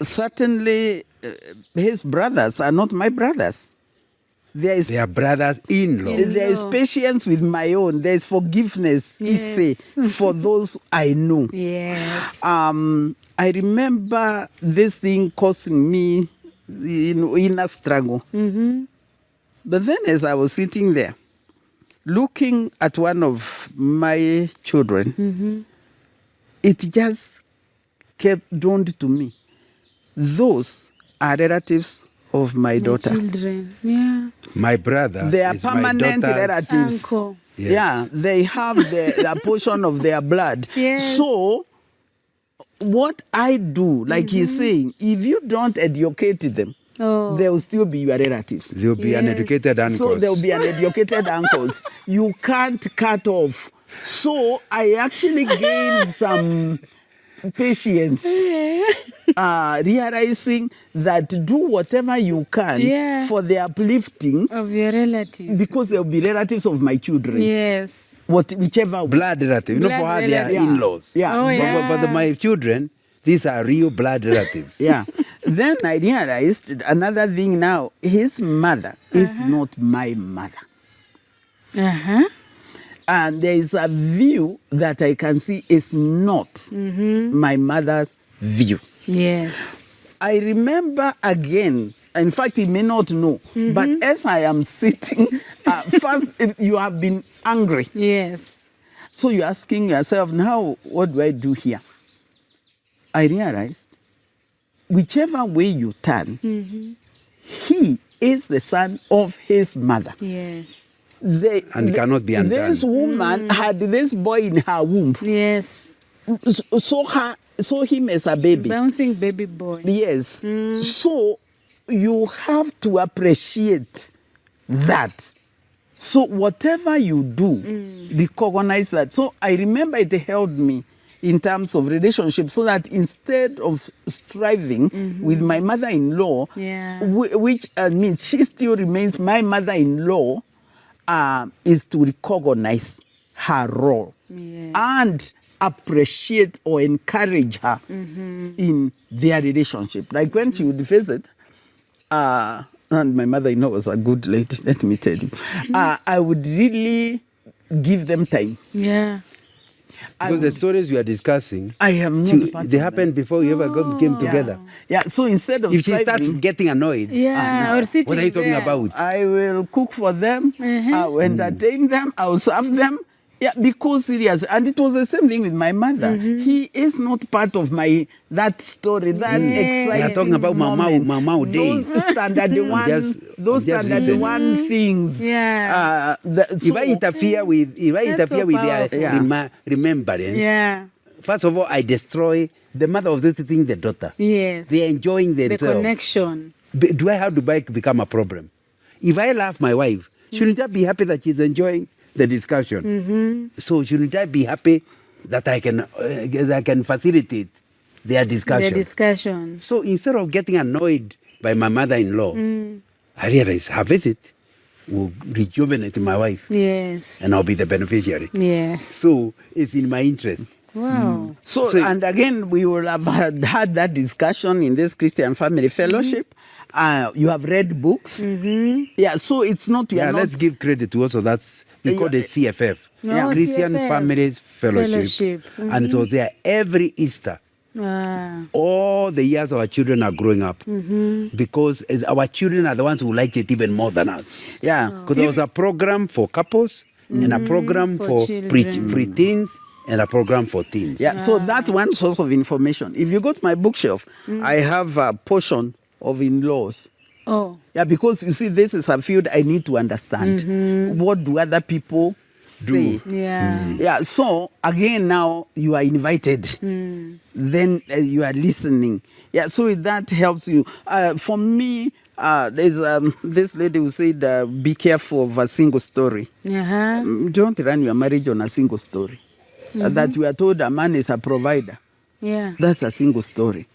Certainly, his brothers are not my brothers. They are brothers-in-law. There is patience with my own. There is forgiveness, for those I know. Yes. I remember this thing causing me inner struggle. But then as I was sitting there, looking at one of my children, it just kept dawned to me. Those are relatives of my daughter. Children, yeah. My brother. They are is permanent my relatives. Uncle. Yes. Yeah, they have the portion of their blood. Yes. So, what I do, like he's saying, if you don't educate them, they will still be your relatives. There will be uneducated uncles. So there will be uneducated uncles. You can't cut off. So I actually gained some patience, realizing that do whatever you can for the uplifting of your relatives, because they will be relatives of my children. Yes. Whichever blood relative. Blood For her, they are in-laws. Yeah. But my children, these are real blood relatives. Then I realized another thing now. His mother is not my mother. And there is a view that I can see is not my mother's view. Yes. I remember again, in fact, he may not know, but as I am sitting, first you have been angry. Yes. So you're asking yourself, now what do I do here? I realized, whichever way you turn, he is the son of his mother. Yes. And cannot be undone. This woman had this boy in her womb. Yes. Saw him as a baby. Bouncing baby boy. Yes. So you have to appreciate that. So whatever you do, recognize that. So I remember it helped me in terms of relationship, so that instead of striving with my mother-in-law, which means she still remains my mother-in-law, is to recognize her role and appreciate or encourage her in their relationship. Like when she would visit, and my mother-in-law was a good lady, let me tell you, I would really give them time. Yeah. Because the stories we are discussing, I am not part they of happened before you ever came together. Yeah, so instead of If she starts striving, getting annoyed, Or sitting what are you talking there. about? I will cook for them, I will entertain them, I will serve them. Yeah, because serious. And it was the same thing with my mother. He is not part of that story, that exciting We are talking about Mama days. Those standard one things. Yeah. If I interfere with their remembrance, first of all, I destroy the mother of visiting the daughter. Yes. They are enjoying themselves. The connection. Do I have to become a problem? If I love my wife, shouldn't I be happy that she's enjoying the discussion? So shouldn't I be happy that I can facilitate their discussion? The discussion. So instead of getting annoyed by my mother-in-law, I realized her visit will rejuvenate my wife. Yes. And I'll be the beneficiary. Yes. So it's in my interest. Wow. So, and again, we will have had that discussion in this Christian Family Fellowship. You have read books. Yeah, so it's not... Let's give credit to also we call it CFF. Christian CFF. Families Fellowship. And it was there every Easter. All the years our children are growing up. Because our children are the ones who like it even more than us. Yeah. Because there was a program for couples and a program for pre-teens and a program for teens. Yeah, so that's one source of information. If you go to my bookshelf, I have a portion of in-laws. Oh. Yeah, because you see, this is a field I need to understand. What do other people say? Yeah. Yeah, so again, now you are invited. Then you are listening. Yeah, so that helps you. For me, there's this lady who said, be careful of a single story. Don't run your marriage on a single story. That you are told a man is a provider. Yeah. That's a single story.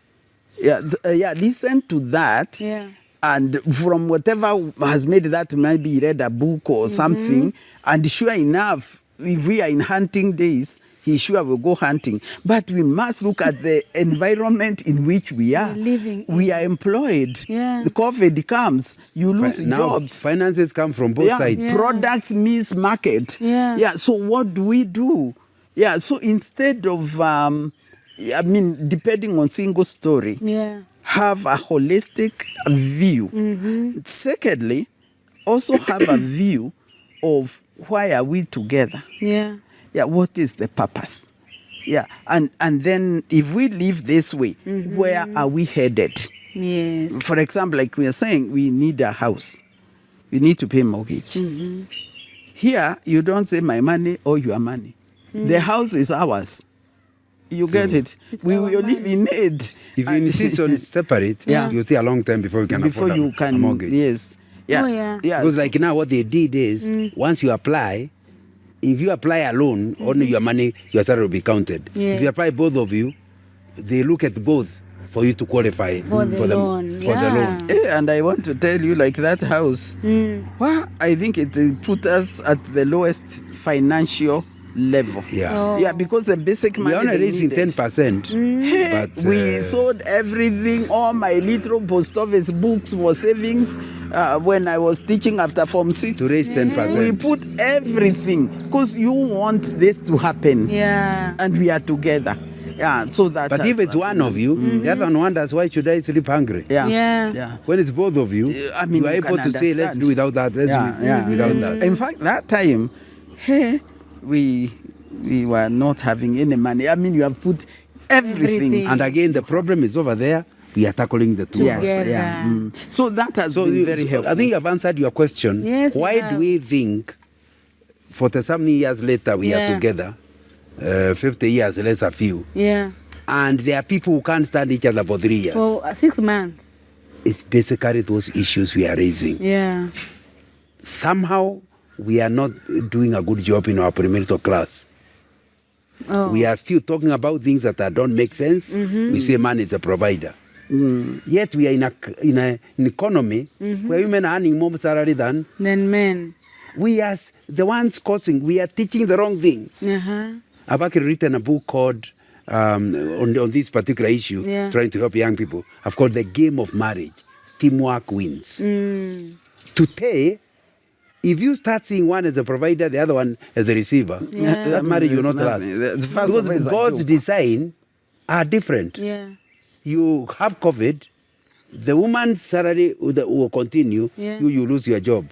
Yeah, listen to that. Yeah. And from whatever has made that, maybe read a book or something, and sure enough, if we are in hunting days, he sure will go hunting. But we must look at the environment in which we are. Living. We are employed. Yeah. The COVID comes, you lose jobs. Finances come from both sides. Yeah. Products miss market. Yeah. So what do we do? Yeah, so instead of, depending on single story, have a holistic view. Secondly, also have a view of why are we together? Yeah. Yeah, what is the purpose? Yeah, and then if we live this way, where are we headed? Yes. For example, like we are saying, we need a house. We need to pay mortgage. Here, you don't say my money or your money. The house is ours. You get it? We will live in it. If you insist on separate, you'll take a long time before you can afford a mortgage. Yes. Yeah. Oh, yeah. Because like now what they did is, once you apply, if you apply alone, only your money, your salary will be counted. Yes. If you apply both of you, they look at both for you to qualify for the loan. And I want to tell you, like that house, well, I think it put us at the lowest financial level. Yeah, because the basic money we are only raising 10%. But we sold everything, all my little post office books for savings when I was teaching after Form 6. To raise 10%. We put everything because you want this to happen. Yeah. And we are together. Yeah, so that. But if it's one of you, the other one wonders, why should I sleep hungry? Yeah. When it's both of you, you are able to say, let's do without that, let's do without that. In fact, that time, we were not having any money. I mean, you have put everything. And again, the problem is over there. We are tackling the two. Yes, So that has been very helpful. I think you have answered your question. Yes, why do we think 40-something years later we are together, 50 years less a few, and there are people who can't stand each other for 3 years? For 6 months. It's basically those issues we are raising. Yeah. Somehow, we are not doing a good job in our premarital class. We are still talking about things that don't make sense. We say man is a provider. Yet we are in an economy where women are earning more salary than men. we are the ones causing, we are teaching the wrong things. I've actually written a book called, on this particular issue, trying to help young people. I've called The Game of Marriage. Teamwork wins. Today, if you start seeing one as a provider, the other one as a receiver, that marriage will not last. Because God's design are different. You have COVID, the woman's salary will continue, you lose your job.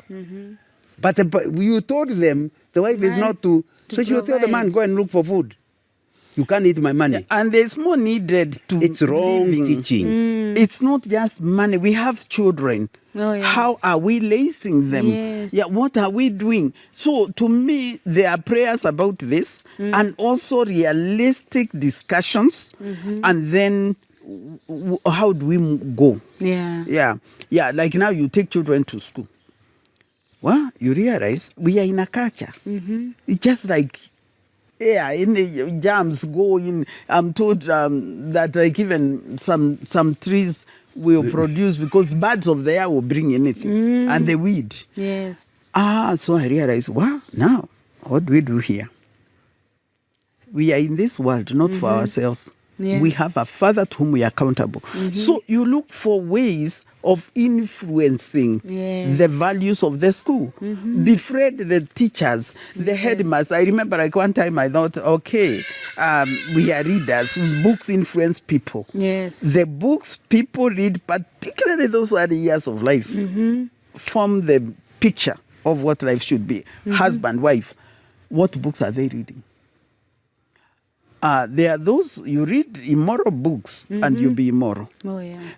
But you told them the wife is not to so she will tell the man, go and look for food. You can't eat my money. And there's more needed to It's wrong living. teaching. It's not just money. We have children. How are we raising them? What are we doing? So to me, there are prayers about this and also realistic discussions. And then how do we go? Like now you take children to school. Well, you realize we are in a culture. It's just like in the jams go in. I'm told that like even some trees will produce because birds of the air will bring anything and the weed. So I realized, wow, now what do we do here? We are in this world not for ourselves. We have a Father to whom we are accountable. So you look for ways of influencing the values of the school. Befriend the teachers, the headmasters. I remember like one time I thought, okay, we are readers. Books influence people. The books people read, particularly those early years of life, form the picture of what life should be. Husband, wife, what books are they reading? There are those, you read immoral books and you be immoral.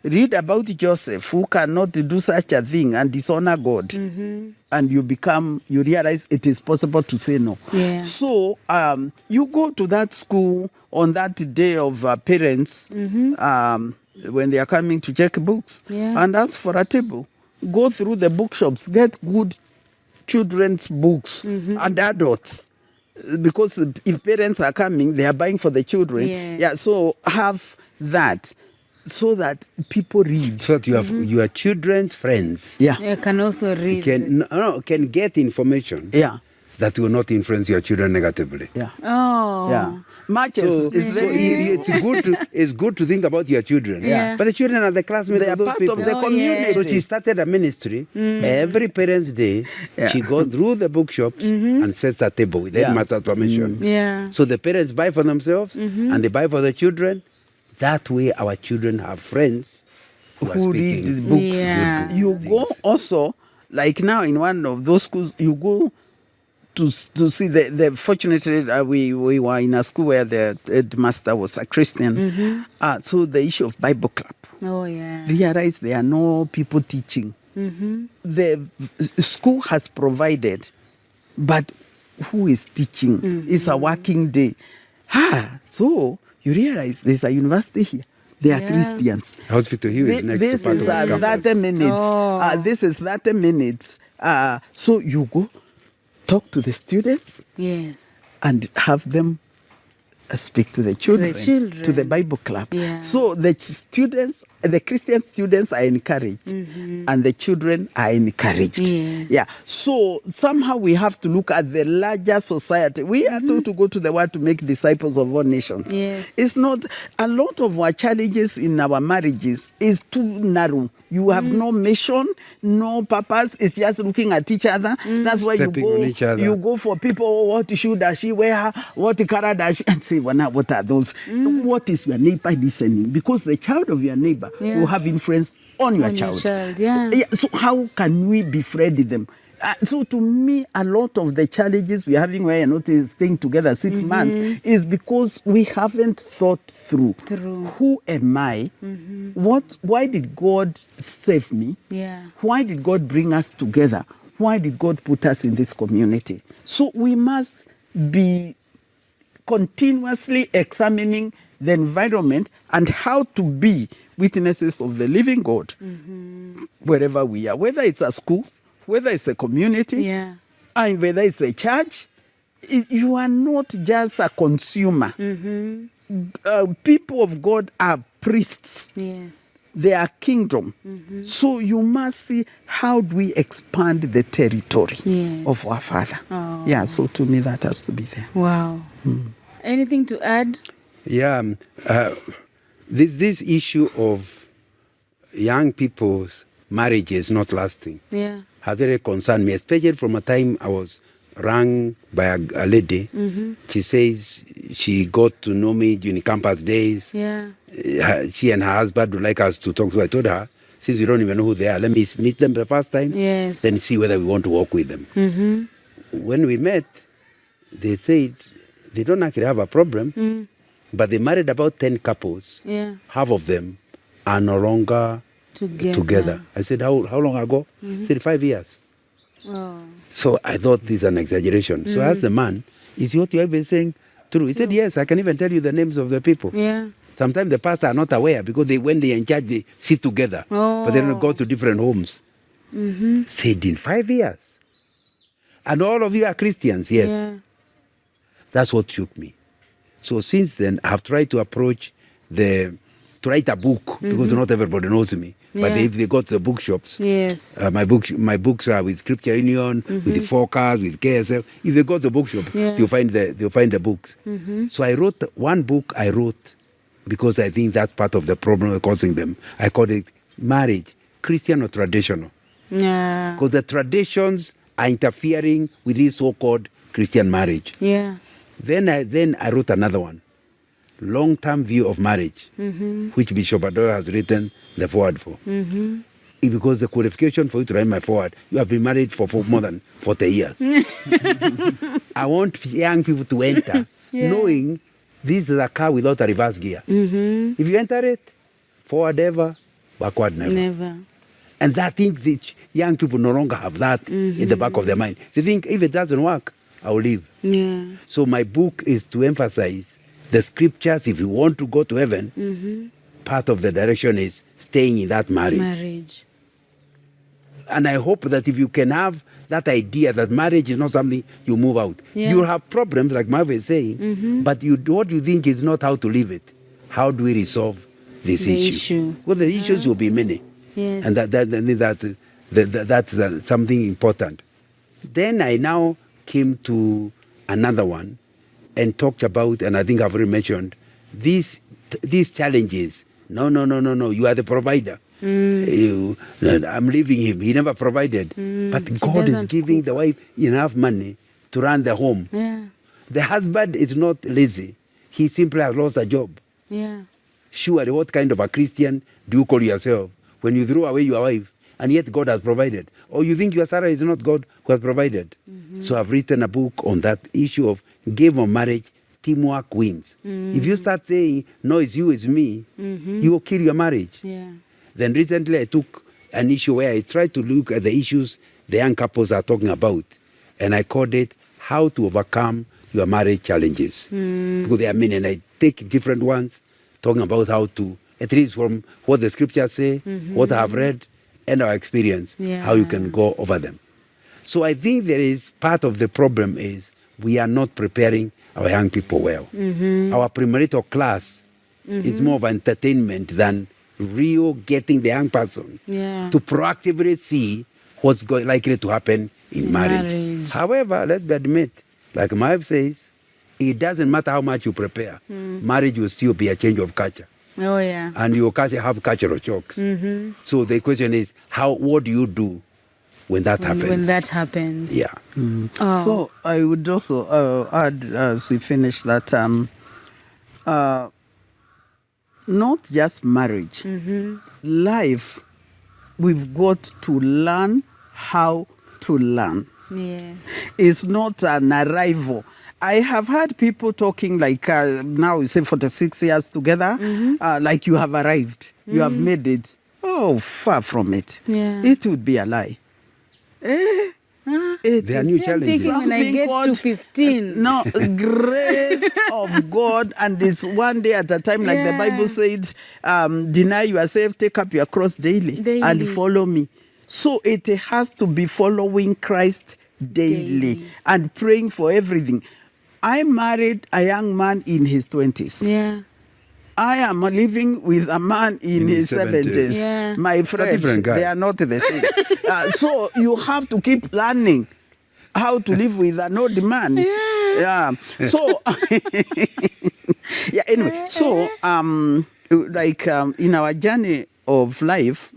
Read about Joseph who cannot do such a thing and dishonor God. And you realize it is possible to say no. So you go to that school on that day of parents when they are coming to check books and ask for a table. Go through the bookshops, get good children's books and adults. Because if parents are coming, they are buying for the children. So have that so that people read. So that you have your children's friends. Can also read. Can get information. That will not influence your children negatively. Matches. It's good to think about your children. But the children are the classmates they of those part people. of the community. So she started a ministry. Every Parents' Day, she goes through the bookshops and sets a table with headmasters permission. So the parents buy for themselves and they buy for the children. That way our children have friends who read the books. You go also, like now in one of those schools, you go to see fortunately we were in a school where the headmaster was a Christian. So the issue of Bible club. Realize there are no people teaching. The school has provided, but who is teaching? It's a working day. So you realize there's a university here. They are Christians. Hospital here is next this to part is of the campus. 30 minutes. This is 30 minutes. So you go talk to the students and have them speak to the children, to the Bible club. So the students, the Christian students are encouraged and the children are encouraged. So somehow we have to look at the larger society. We are told to go to the world to make disciples of all nations. It's not, a lot of our challenges in our marriages is too narrow. You have no mission, no purpose. It's just looking at each other. That's why you go for people. What shoe does she wear? What color does she? And say, well, now, what are those? What is your neighbor listening? Because the child of your neighbor will have influence on your child. So how can we befriend them? So to me, a lot of the challenges we're having where you're not staying together 6 months is because we haven't thought through. Who am I? Why did God save me? Why did God bring us together? Why did God put us in this community? So we must be continuously examining the environment and how to be witnesses of the living God wherever we are, whether it's a school, whether it's a community, and whether it's a church. You are not just a consumer. People of God are priests. They are kingdom. So you must see how do we expand the territory of our Father. Oh. Yeah, so to me that has to be there. Wow. Anything to add? Yeah, this issue of young people's marriages not lasting has very concerned me, especially from a time I was rang by a lady. She says she got to know me during campus days. She and her husband would like us to talk. So I told her, since we don't even know who they are, let me meet them the first time, then see whether we want to work with them. When we met, they said they don't actually have a problem, but they married about 10 couples. Half of them are no longer together. I said, how long ago? He said, 5 years. So I thought this is an exaggeration. So I asked the man, is what you have been saying true? He said, yes, I can even tell you the names of the people. Sometimes the pastors are not aware because when they are in charge, they sit together, but they don't go to different homes. Said in 5 years. And all of you are Christians, yes. That's what shook me. So since then, I have tried to approach to write a book, because not everybody knows me. But if they go to the bookshops, my books are with Scripture Union, with the Focus, with KSF. If they go to the bookshop, they'll find the books. So I wrote one book. Because I think that's part of the problem causing them. I called it Marriage, Christian or Traditional. Because the traditions are interfering with this so-called Christian marriage. Then I wrote another one, Long-Term View of Marriage, which Bishop Adoyo has written the foreword for. Because the qualification for you to write my foreword, you have been married for more than 40 years. I want young people to enter knowing this is a car without a reverse gear. If you enter it, forward ever, backward never. And that thing that young people no longer have that in the back of their mind. They think if it doesn't work, I'll leave. So my book is to emphasize the scriptures. If you want to go to heaven, part of the direction is staying in that marriage. And I hope that if you can have that idea that marriage is not something you move out. You'll have problems, like Marva is saying, but what you think is not how to live it. How do we resolve this issue? Well, the issues will be many. And that's something important. Then I now came to another one and talked about, and I think I've already mentioned, these challenges. No, you are the provider. I'm leaving him. He never provided. But God is giving the wife enough money to run the home. The husband is not lazy. He simply has lost a job. Surely, what kind of a Christian do you call yourself when you throw away your wife and yet God has provided? Or you think your Sarah is not God who has provided? So I've written a book on that issue of game of marriage. Teamwork wins. If you start saying, no, it's you, it's me, you will kill your marriage. Then recently I took an issue where I tried to look at the issues the young couples are talking about. And I called it How to Overcome Your Marriage Challenges. Because there are many, and I take different ones, talking about how to, at least from what the scriptures say, what I have read, and our experience, how you can go over them. So I think there is part of the problem is we are not preparing our young people well. Our premarital class is more of entertainment than real getting the young person to proactively see what's likely to happen in marriage. However, let's be admit, like my wife says, it doesn't matter how much you prepare, marriage will still be a change of culture. And your culture have cultural shocks. So the question is, what do you do when that happens? When that happens. So I would also add, as we finish, that not just marriage, life, we've got to learn how to learn. It's not an arrival. I have heard people talking like, now you say 46 years together, like you have arrived, you have made it. Oh, far from it. It would be a lie. There are new challenges. When I get to 15. No, grace of God, and it's one day at a time, like the Bible said, deny yourself, take up your cross daily. And follow me. So it has to be following Christ daily. And praying for everything. I married a young man in his 20s. I am living with a man in his 70s. Yeah. My friends, they are not the same. So you have to keep learning how to live with an old man. Yeah. So, yeah. Anyway, so in our journey of life,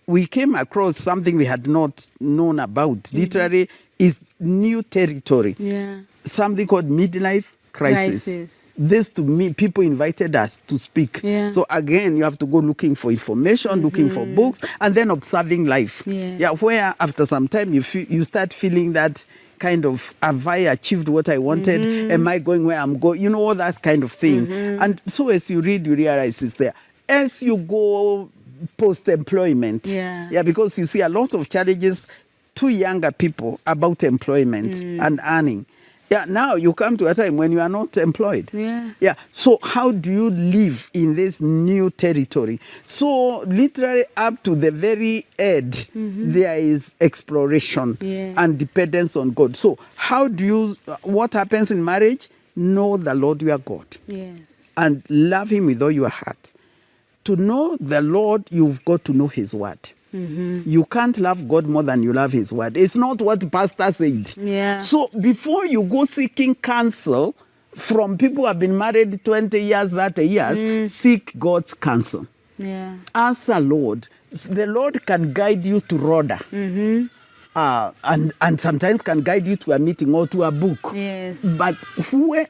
we came across something we had not known about. Literally, is new territory. Yeah. Something called midlife crisis. This to me, people invited us to speak. Yeah. So again, you have to go looking for information, looking for books, and then observing life. Yes. Yeah, where after some time you start feeling that kind of, have I achieved what I wanted? Am I going where I'm going? You know, all that kind of thing. And so as you read, you realize it's there. As you go post-employment, because you see a lot of challenges to younger people about employment and earning. Yeah, now you come to a time when you are not employed. Yeah. So how do you live in this new territory? So literally up to the very edge, there is exploration and dependence on God. So how do you, what happens in marriage? Know the Lord your God. Yes. And love him with all your heart. To know the Lord, you've got to know his word. You can't love God more than you love his word. It's not what the pastor said. Yeah. So before you go seeking counsel from people who have been married 20 years, 30 years, seek God's counsel. Yeah. Ask the Lord. The Lord can guide you to Rawder. And sometimes can guide you to a meeting or to a book. Yes. But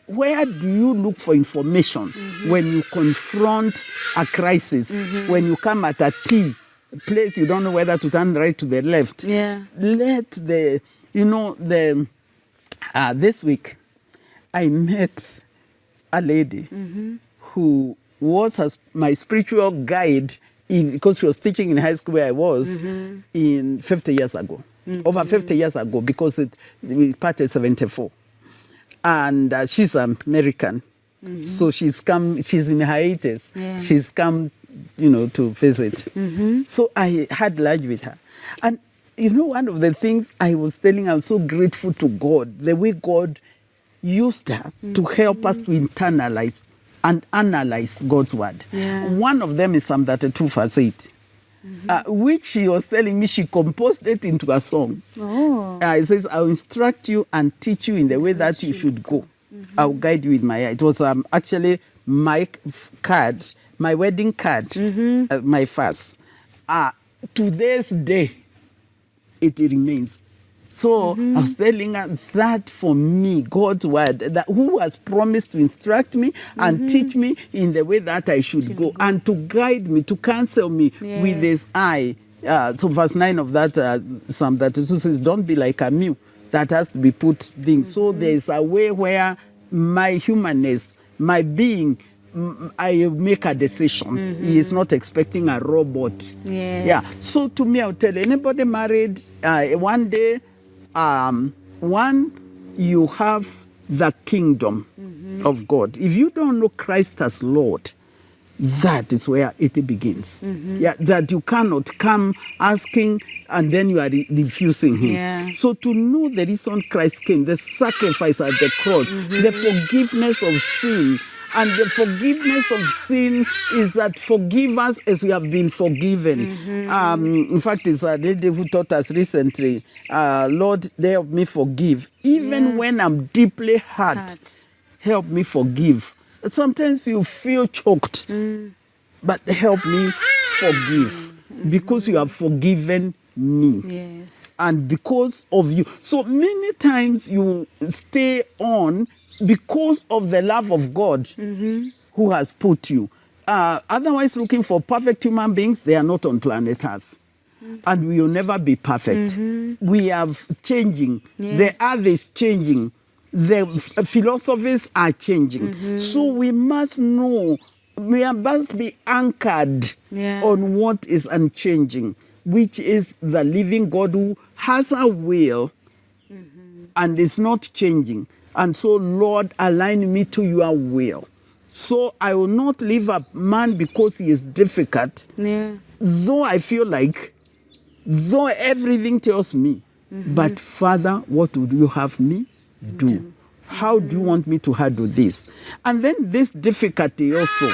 where do you look for information when you confront a crisis, when you come at a place you don't know whether to turn right to the left? Let this week I met a lady who was my spiritual guide because she was teaching in high school where I was in 50 years ago. Over 50 years ago, because we parted 74. And she's American. So she's in her 80s. She's come, to visit. So I had lunch with her. And, one of the things I was telling her, I'm so grateful to God, the way God used her to help us to internalize and analyze God's word. One of them is Psalm 32 verse 8. Which she was telling me she composed it into a song. It says, I'll instruct you and teach you in the way that you should go. I'll guide you with my eye. It was actually my card, my wedding card, my first. To this day, it remains. So I was telling her that for me, God's word, that who has promised to instruct me and teach me in the way that I should go, and to guide me, to counsel me with his eye. So verse 9 of that Psalm 32 says, don't be like a mule that has to be put things. So there's a way where my humanness, my being, I make a decision. He is not expecting a robot. Yeah. So to me, I'll tell anybody married, one day, you have the kingdom of God. If you don't know Christ as Lord, that is where it begins. Yeah, that you cannot come asking and then you are refusing him. So to know the reason Christ came, the sacrifice at the cross, the forgiveness of sin. And the forgiveness of sin is that forgive us as we have been forgiven. In fact, it's a lady who taught us recently, Lord, help me forgive. Even when I'm deeply hurt, help me forgive. Sometimes you feel choked, but help me forgive because you have forgiven me. And because of you. So many times you stay on because of the love of God who has put you. Otherwise, looking for perfect human beings, they are not on planet Earth. And we will never be perfect. We are changing. The earth is changing. The philosophies are changing. So we must know, we must be anchored on what is unchanging, which is the living God who has a will and is not changing. And so, Lord, align me to your will. So I will not leave a man because he is difficult, though I feel like, though everything tells me, but Father, what would you have me do? How do you want me to handle this? And then this difficulty also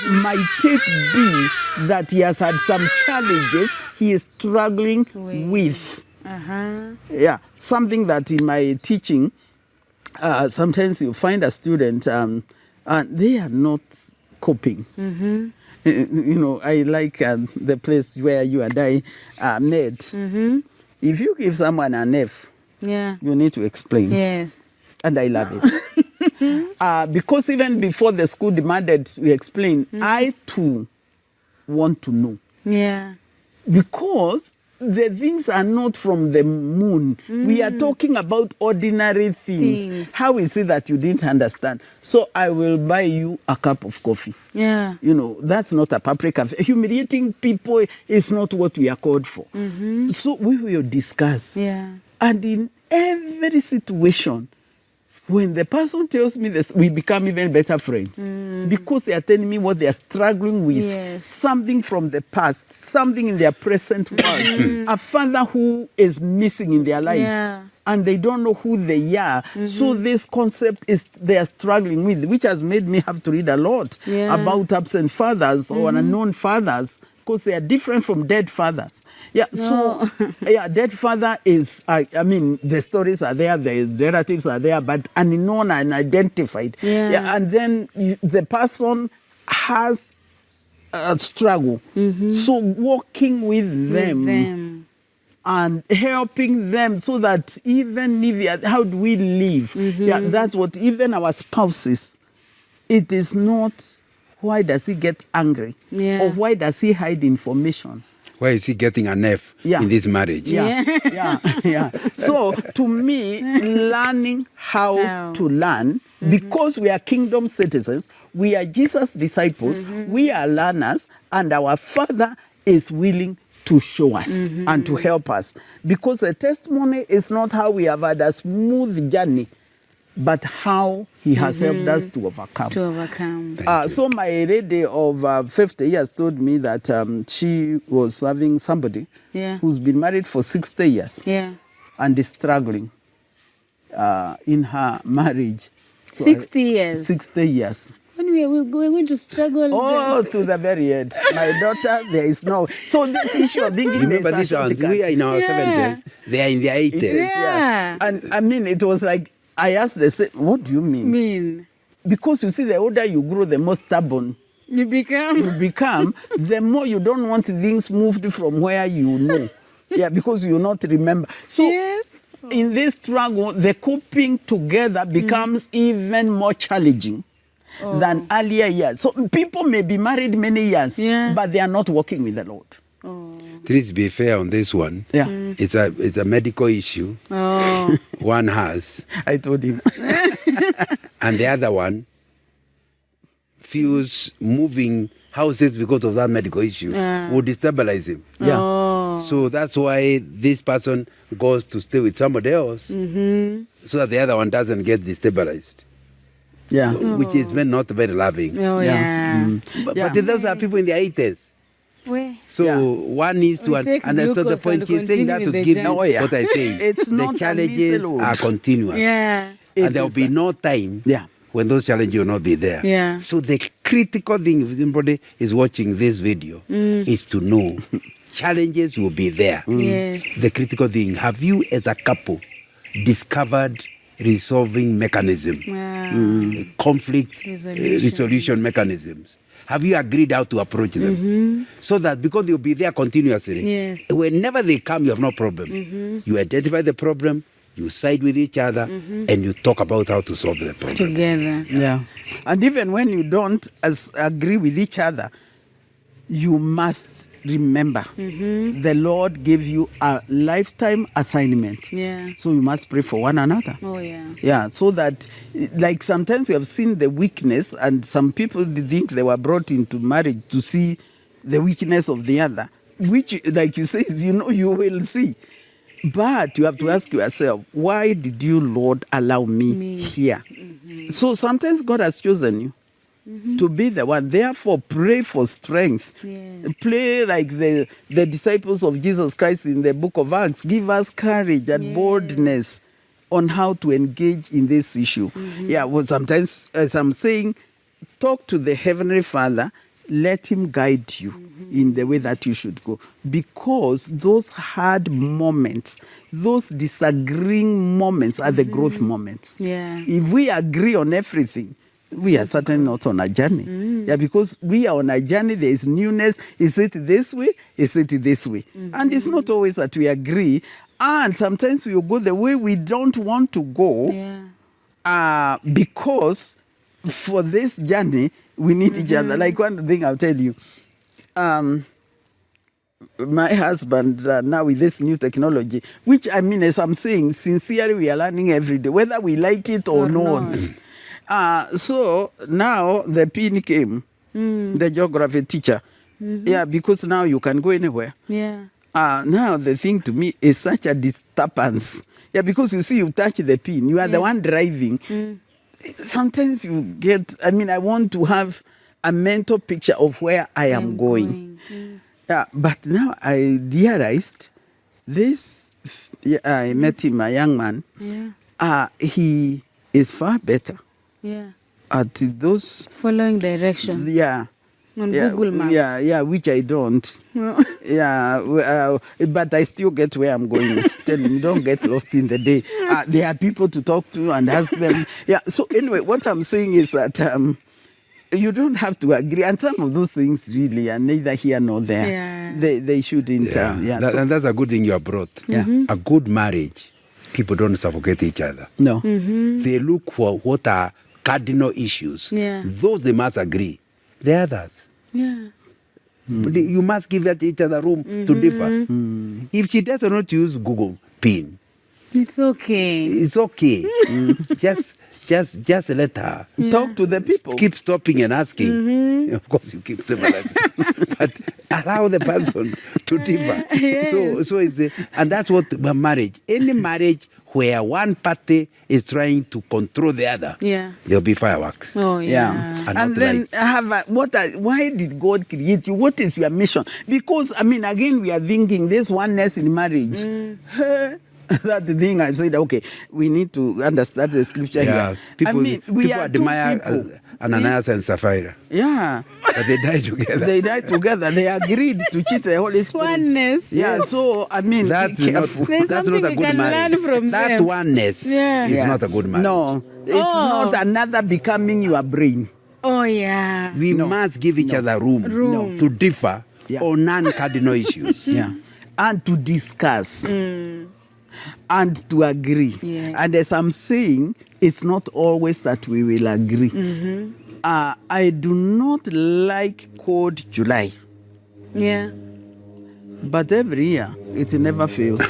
might be that he has had some challenges he is struggling with. Yeah, something that in my teaching, sometimes you find a student and they are not coping. You know, I like the place where you and I met. If you give someone an F, you need to explain. Yes. And I love it. Because even before the school demanded we explain, I too want to know. Yeah. Because the things are not from the moon. We are talking about ordinary things. How is it that you didn't understand? So I will buy you a cup of coffee. Yeah. You know, that's not a public affair. Humiliating people is not what we are called for. So we will discuss. Yeah. And in every situation, when the person tells me this, we become even better friends. Because they are telling me what they are struggling with. Something from the past, something in their present world. A father who is missing in their life. And they don't know who they are. So this concept is they are struggling with, which has made me have to read a lot about absent fathers or unknown fathers. Because they are different from dead fathers. Yeah, so, dead father is, I mean, the stories are there, the relatives are there, but unknown and identified. And then the person has a struggle. So working with them and helping them so that even if, how do we live? Yeah, that's what, even our spouses, it is not, why does he get angry? Or why does he hide information? Why is he getting an F in this marriage? So to me, learning how to learn, because we are kingdom citizens, we are Jesus' disciples, we are learners, and our Father is willing to show us and to help us. Because the testimony is not how we have had a smooth journey, but how he has helped us to overcome. So my lady of 50 years told me that she was having somebody who's been married for 60 years and is struggling in her marriage. So 60 years? 60 years. When we're going to struggle. Oh, to the very end. My daughter, there is no. So this issue of thinking remember this ones, we are in our 70s, they are in their 80s. And I mean, it was like, I asked the what do you mean? Because you see, the older you grow, the more stubborn you become, the more you don't want things moved from where you know. Because you not remember. So in this struggle, the coping together becomes even more challenging than earlier years. So people may be married many years, but they are not working with the Lord. Please be fair on this one. It's a medical issue. One has. I told him. And the other one feels moving houses because of that medical issue would destabilize him. So that's why this person goes to stay with somebody else so that the other one doesn't get destabilized. Which is not very loving. But those are people in their 80s. So one needs to understand the point. He's saying that to give what I say. It's the not challenges are continuous. And there will be no time when those challenges will not be there. So the critical thing, if anybody is watching this video, is to know challenges will be there. The critical thing, have you as a couple discovered resolving mechanism, conflict resolution mechanisms? Have you agreed how to approach them? So that because they'll be there continuously, whenever they come, you have no problem. You identify the problem, you side with each other, and you talk about how to solve the problem. Together. And even when you don't agree with each other, you must remember the Lord gave you a lifetime assignment. So you must pray for one another. So that, like sometimes you have seen the weakness, and some people think they were brought into marriage to see the weakness of the other, which, like you say, you will see. But you have to ask yourself, why did you, Lord, allow me here? So sometimes God has chosen you to be the one. Therefore, pray for strength. Pray like the disciples of Jesus Christ in the book of Acts. Give us courage and boldness on how to engage in this issue. Yeah, well, sometimes, as I'm saying, talk to the Heavenly Father, let him guide you in the way that you should go. Because those hard moments, those disagreeing moments are the growth moments. Yeah. If we agree on everything, we are certainly not on a journey. Yeah, because we are on a journey, there is newness. Is it this way? Is it this way? And it's not always that we agree. And sometimes we will go the way we don't want to go. Yeah. Because for this journey, we need each other. Like one thing I'll tell you. My husband, now with this new technology, which I mean, as I'm saying, sincerely, we are learning every day, whether we like it or not. So now the pin came, the geography teacher. Yeah, because now you can go anywhere. Yeah. Now the thing to me is such a disturbance. Yeah, because you see, you touch the pin, you are the one driving. Sometimes you get, I mean, I want to have a mental picture of where I am going. Yeah, but now I realized this, I met him, a young man. Yeah. He is far better. Yeah. At those Following direction. Yeah. On Google Maps. Yeah, which I don't. Yeah, but I still get where I'm going. Tell me, don't get lost in the day. There are people to talk to and ask them. Yeah, so anyway, what I'm saying is that you don't have to agree. And some of those things really are neither here nor there. Yeah. They shouldn't. And that's a good thing you have brought. Yeah. A good marriage, people don't suffocate each other. No. They look for what are cardinal issues. Yeah. Those they must agree. The others. Yeah. You must give each other room to differ. If she does not use Google Pin, It's okay. it's okay. Just let her Talk to the people. keep stopping and asking. Of course, you keep summarizing, but allow the person to differ. So it's and that's what marriage. Any marriage where one party is trying to control the other, Yeah. there'll be fireworks. Oh, yeah. And not then why did God create you? What is your mission? Because, I mean, again, we are thinking this oneness in marriage. That thing I said, okay, we need to understand the scripture here. People, I mean, we people are two admire people. Ananias and Sapphira, Yeah. but they died together. They died together. They agreed to cheat the Holy Spirit. Oneness. Yeah, so, I mean, That's be careful. There's that's something not a we good can marriage. learn from That them. oneness Yeah. is not a good marriage. No, it's not another becoming your brain. Oh, yeah. We must give each other room to differ on non-cardinal issues. Yeah. And to discuss. And to agree. Yes. And as I'm saying, it's not always that we will agree. I do not like Code July. Yeah. But every year, it never fails.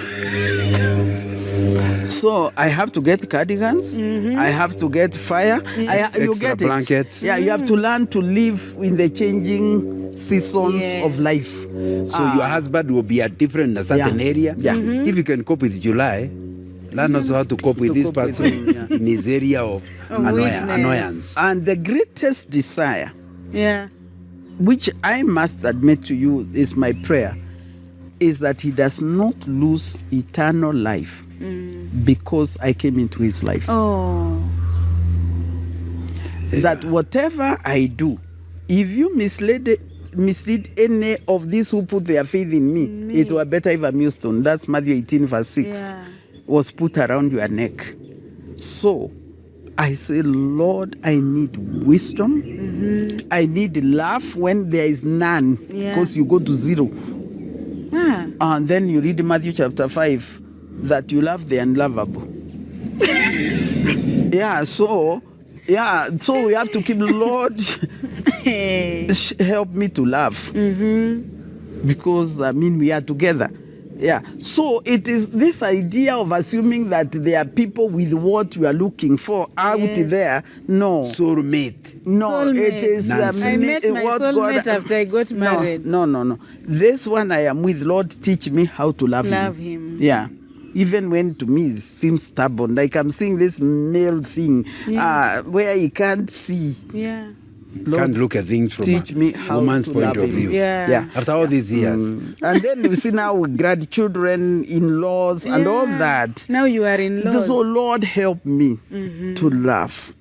So I have to get cardigans. I have to get fire. You get it. Blanket. Yeah, you have to learn to live in the changing seasons of life. So your husband will be different in a certain area. Yeah. If you can cope with July, learn also how to cope with this cope with person him, in his area of weakness. annoyance. And the greatest desire, Yeah. which I must admit to you is my prayer, is that he does not lose eternal life because I came into his life. Oh. That whatever I do, if you mislead any of these who put their faith in me, it were better if a millstone, that's Matthew 18 verse 6, was put around your neck. So I say, Lord, I need wisdom. I need love when there is none, because you go to zero. And then you read Matthew chapter 5, that you love the unlovable. So we have to keep, Lord, help me to love. Because, I mean, we are together. Yeah. So it is this idea of assuming that there are people with what you are looking for out there. No. Soulmate. No, Soulmate. it is I met my what soulmate after I got married. No. This one I am with, Lord, teach me how to love him. Yeah. Even when to me it seems stubborn, like I'm seeing this male thing where he can't see. Yeah. Can't look at things from teach me a how woman's to point love of him. view. Yeah. After all these years. And then you see now with grandchildren, in-laws, and all that. Now you are in laws. So Lord help me to love.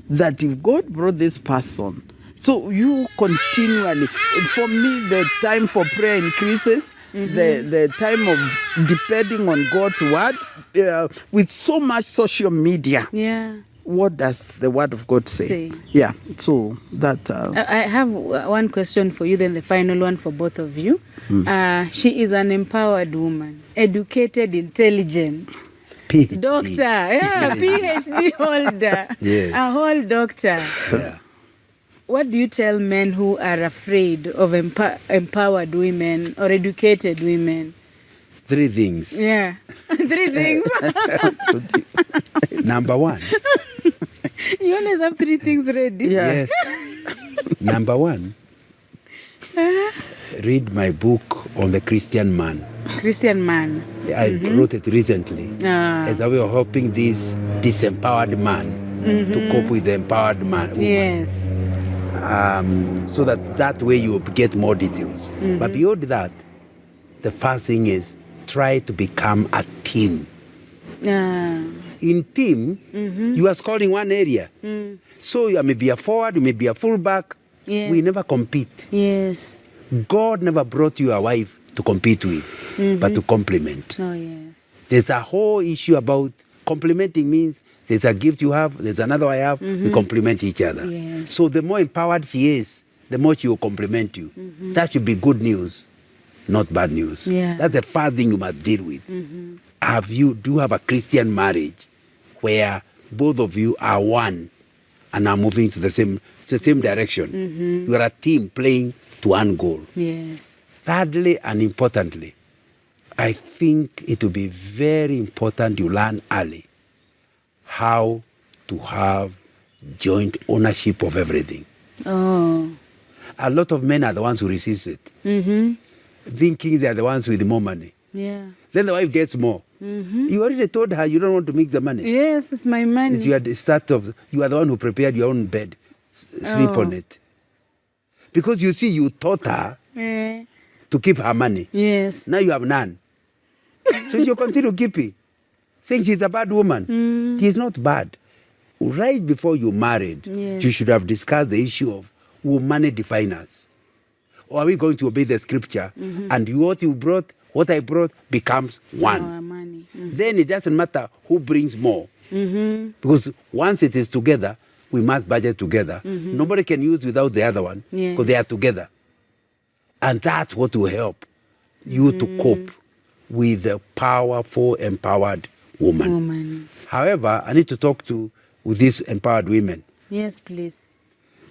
That if God brought this person, so you continually, for me, the time for prayer increases, the time of depending on God's word, with so much social media. Yeah. What does the word of God say? Yeah, so that... I have one question for you, then the final one for both of you. She is an empowered woman, educated, intelligent. PhD. Doctor, PhD holder, a whole doctor. Yeah. What do you tell men who are afraid of empowered women or educated women? 3 things. Yeah, 3 things. Number 1. You always have 3 things ready. Yeah. Yes. Number 1. Read my book on the Christian man. Christian man. I wrote it recently as a way of helping this disempowered man to cope with the empowered man. Woman. Yes. So that way you get more details. But beyond that, the first thing is try to become a team. In team, you are scoring one area. So you may be a forward, you may be a fullback. Yes. We never compete. Yes. God never brought you a wife to compete with, but to complement. Oh, yes. There's a whole issue about complementing means there's a gift you have, there's another I have, we complement each other. Yes. So the more empowered she is, the more she will complement you. That should be good news, not bad news. Yeah. That's the first thing you must deal with. Do you have a Christian marriage where both of you are one and are moving to the same direction? You are a team playing to one goal. Yes. Thirdly and importantly, I think it will be very important you learn early how to have joint ownership of everything. Oh. A lot of men are the ones who resist it, thinking they are the ones with more money. Yeah. Then the wife gets more. You already told her you don't want to mix the money. Yes, it's my money. It's you are the one who prepared your own bed. Sleep on it. Because you see, you taught her to keep her money. Yes. Now you have none. So you continue keeping. Saying she's a bad woman. She's not bad. Right before you married, you should have discussed the issue of will money define us? Or are we going to obey the scripture and what you brought, what I brought becomes one? Our money. Then it doesn't matter who brings more. Because once it is together, we must budget together. Nobody can use without the other one because they are together. And that's what will help you to cope with a powerful, empowered woman. However, I need to talk with these empowered women. Yes, please.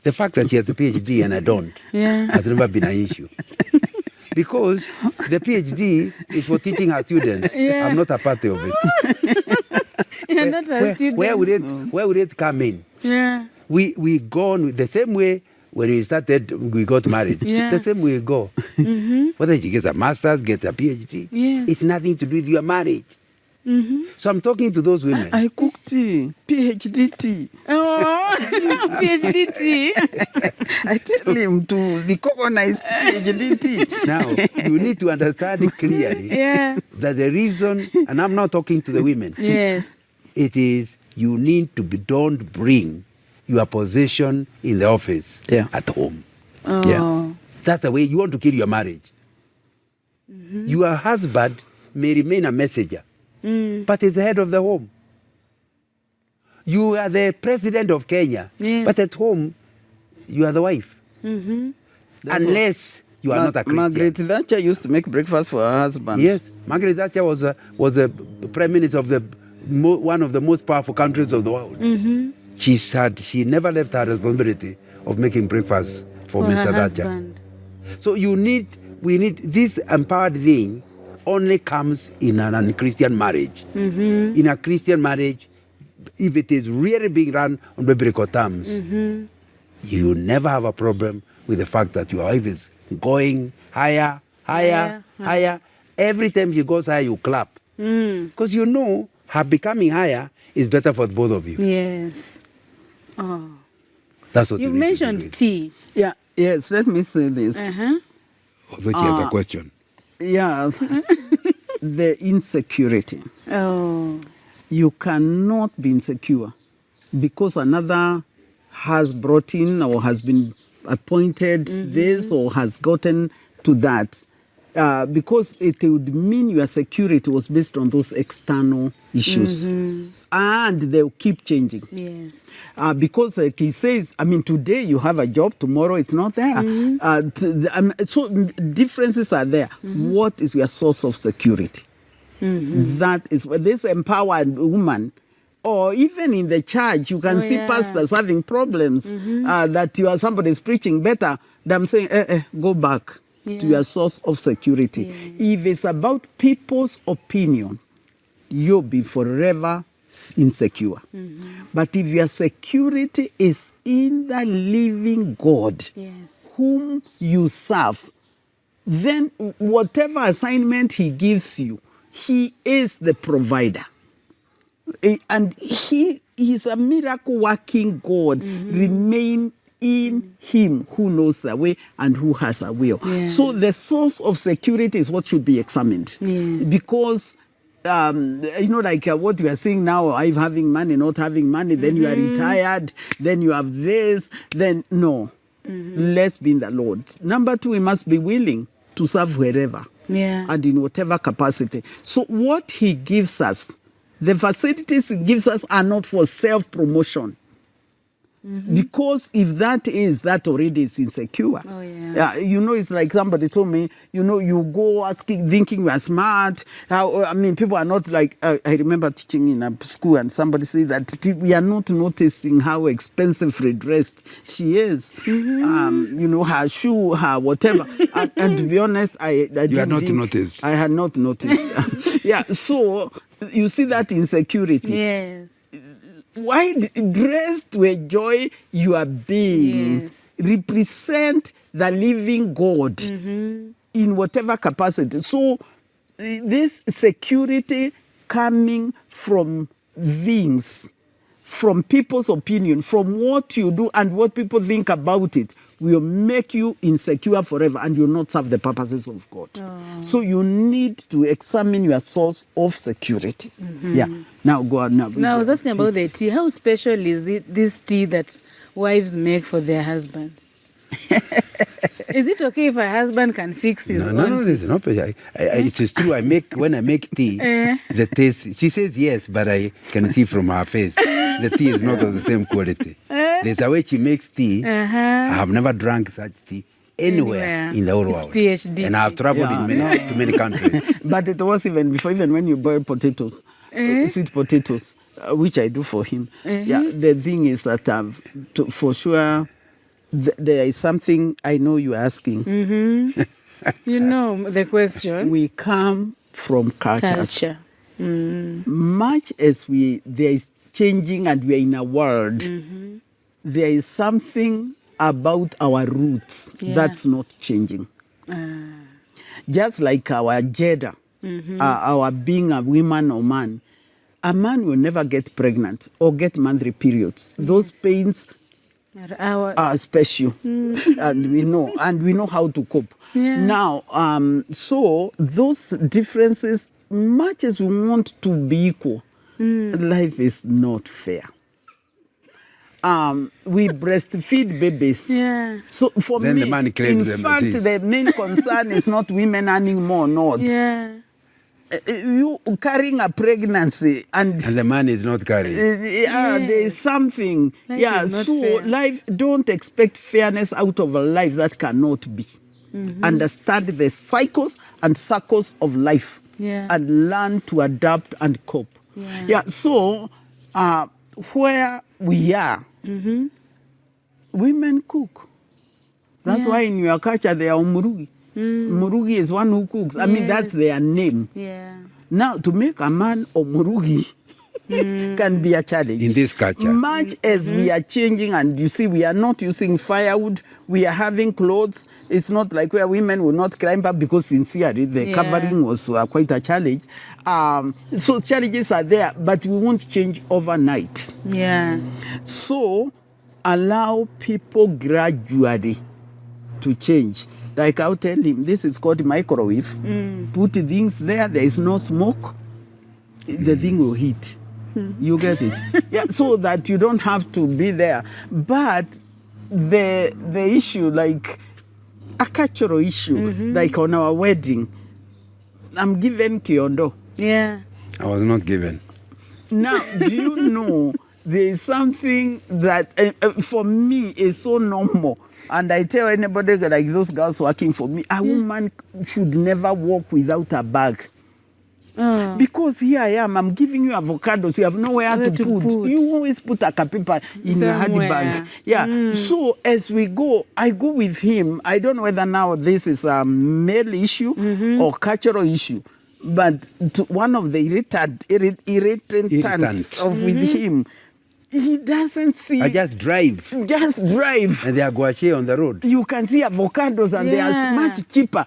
The fact that she has a PhD and I don't has never been an issue. Because the PhD is for teaching her students. I'm not a part of it. You're not a student. Where would it come in? Yeah. We go on the same way when we got married. The same way we go. Whether she gets a master's, gets a PhD, it's nothing to do with your marriage. So I'm talking to those women. I cook tea, PhD tea. Oh, PhD tea. I tell him to recognize PhD tea. Now, you need to understand it clearly that the reason, and I'm not talking to the women. Yes. It is you need to don't bring your possession in the office at home. Oh. That's the way you want to kill your marriage. Your husband may remain a messenger, but is the head of the home. You are the president of Kenya, but at home, you are the wife. Unless you are not a Christian. Margaret Thatcher used to make breakfast for her husband. Yes, Margaret Thatcher was a prime minister of one of the most powerful countries of the world. She said she never left her responsibility of making breakfast for Mr. Thatcher. So we need this empowered thing only comes in an unchristian marriage. In a Christian marriage, if it is really being run on biblical terms, you never have a problem with the fact that your wife is going higher. Every time she goes higher, you clap. Because you know her becoming higher is better for both of you. Yes. Oh. That's what You we need to mentioned do. tea. Yeah, yes, let me say this. Although she has a question. Yeah, the insecurity. Oh. You cannot be insecure because another has brought in or has been appointed this or has gotten to that. Because it would mean your security was based on those external issues. And they'll keep changing. Yes. Because like he says, I mean, today you have a job, tomorrow it's not there. So differences are there. What is your source of security? That is this empowered woman. Or even in the church, you can see pastors having problems that somebody's preaching better. I'm saying, go back to your source of security. If it's about people's opinion, you'll be forever insecure. But if your security is in the living God, whom you serve, then whatever assignment he gives you, he is the provider. And he is a miracle working God. Remain in him who knows the way and who has a will. So the source of security is what should be examined. Because like what we are seeing now, I'm having money, not having money, then you are retired, then you have this, then no. Let's be in the Lord. Number two, we must be willing to serve wherever and in whatever capacity. So what he gives us, the facilities he gives us are not for self-promotion. Because if that already is insecure. It's like somebody told me, you go asking, thinking you are smart. People are not like, I remember teaching in a school and somebody said that we are not noticing how expensively dressed she is. Her shoe, her whatever. and to be honest, I had not noticed. I had not noticed. So you see that insecurity. Yes. Why dress to enjoy your being? Represent the living God in whatever capacity. So this security coming from things, from people's opinion, from what you do and what people think about it, will make you insecure forever and you'll not serve the purposes of God. So you need to examine your source of security. Now go on. Now I was asking about the tea. How special is this tea that wives make for their husbands? Is it okay if a husband can fix his own tea? No, it's not. It is true. When I make tea, the taste. She says yes, but I can see from her face the tea is not of the same quality. There's a way she makes tea. I have never drank such tea anywhere in the whole world. PhD. And I've traveled to many countries. But it was even before, even when you boil potatoes, sweet potatoes, which I do for him. The thing is that for sure, there is something I know you're asking. You know the question. We come from culture. Much as there is changing and we are in a world, there is something about our roots that's not changing. Just like our gender, our being a woman or man, a man will never get pregnant or get monthly periods. Those pains are special, and we know how to cope. Now, so those differences, much as we want to be equal, life is not fair. We breastfeed babies. So for then me, the man claims in fact, the main concern is not women earning more, not. You carrying a pregnancy and the man is not carrying. There is something. Life is not fair. Life, don't expect fairness out of a life that cannot be. Understand the cycles and circles of life and learn to adapt and cope. So where we are, women cook. That's why in your culture they are umurugi. Murugi is one who cooks. I mean, that's their name. Now, to make a man omurugi can be a challenge. In this culture. Much as we are changing, and you see, we are not using firewood, we are having clothes. It's not like where women will not climb up because sincerely, the covering was quite a challenge. So challenges are there, but we won't change overnight. So allow people gradually to change. Like I'll tell him, this is called microwave. Put things there is no smoke. The thing will heat. You get it? Yeah, so that you don't have to be there. But the issue, like a cultural issue, like on our wedding, I'm given kiondo. Yeah. I was not given. Now, do you know there is something that for me is so normal? And I tell anybody like those girls working for me, a woman should never walk without a bag. Because here I am, I'm giving you avocados, you have nowhere to put. You always put a paper in your handy bag. Yeah. So as we go, I go with him. I don't know whether now this is a male issue or cultural issue. But one of the irritants of with him, he doesn't see. I just drive. Just drive. And they are guache on the road. You can see avocados and they are much cheaper.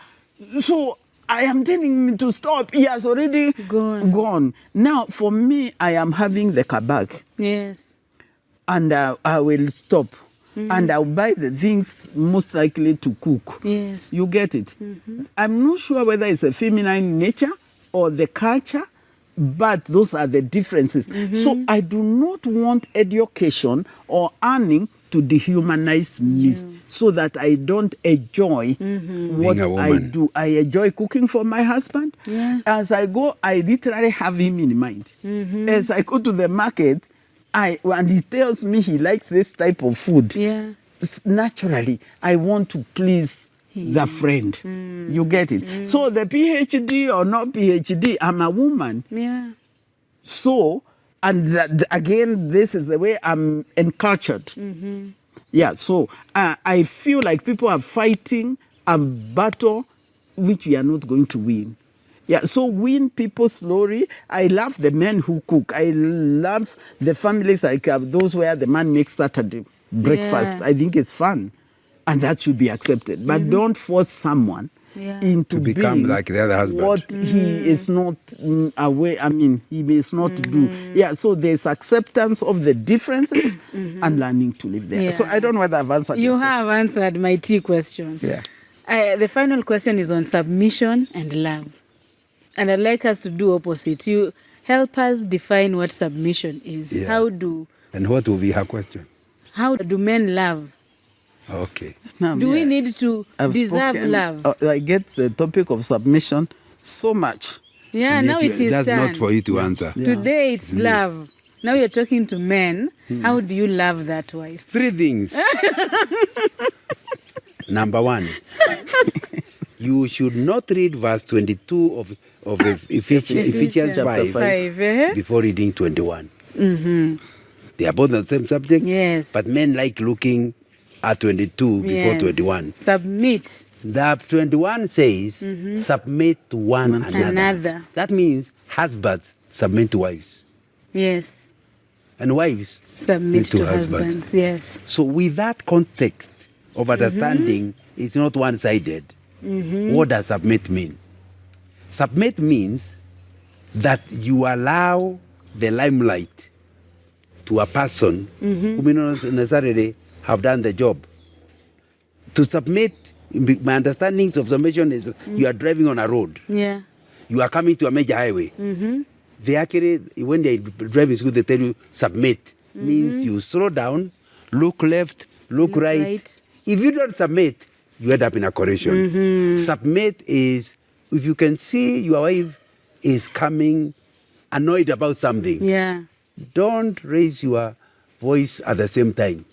So I am telling him to stop. He has already gone. Now, for me, I am having the kabag. Yes. And I will stop. And I'll buy the things most likely to cook. Yes. You get it? I'm not sure whether it's a feminine nature or the culture, but those are the differences. So I do not want education or earning to dehumanize me so that I don't enjoy what I do. I enjoy cooking for my husband. Yeah. As I go, I literally have him in mind. As I go to the market, and he tells me he likes this type of food, naturally, I want to please the friend. You get it? So the PhD or not PhD, I'm a woman. Yeah. So, and again, this is the way I'm encultured. Yeah, so I feel like people are fighting a battle which we are not going to win. Yeah, so win people slowly. I love the men who cook. I love the families like those where the man makes Saturday breakfast. I think it's fun. And that should be accepted. But don't force someone into to become being like the other husband. What he is not aware, I mean, he is not do. Yeah, so there's acceptance of the differences and learning to live there. So I don't know whether I've answered You have answered my T question. Yeah. The final question is on submission and love. And I'd like us to do opposite. You help us define what submission is. Yeah. And what will be her question? How do men love? Okay. Do we need to deserve love? I get the topic of submission so much. Yeah, now it's his That's turn. not for you to answer. Today it's love. Now you're talking to men. How do you love that wife? 3 things. Number 1, you should not read verse 22 of Ephesians 5 before reading 21. They are both on the same subject. Yes. But men like looking at 22 before 21. Submit. The 21 says, submit to one another. That means husbands submit to wives. Yes. And wives submit to husbands. Yes. So with that context of understanding, it's not one-sided. What does submit mean? Submit means that you allow the limelight to a person who may not necessarily have done the job. To submit, my understanding of submission is you are driving on a road. Yeah. You are coming to a major highway. They actually, when they drive in school, they tell you submit. Means you slow down, look left, look right. If you don't submit, you end up in a collision. Submit is, if you can see your wife is coming annoyed about something, don't raise your voice at the same time.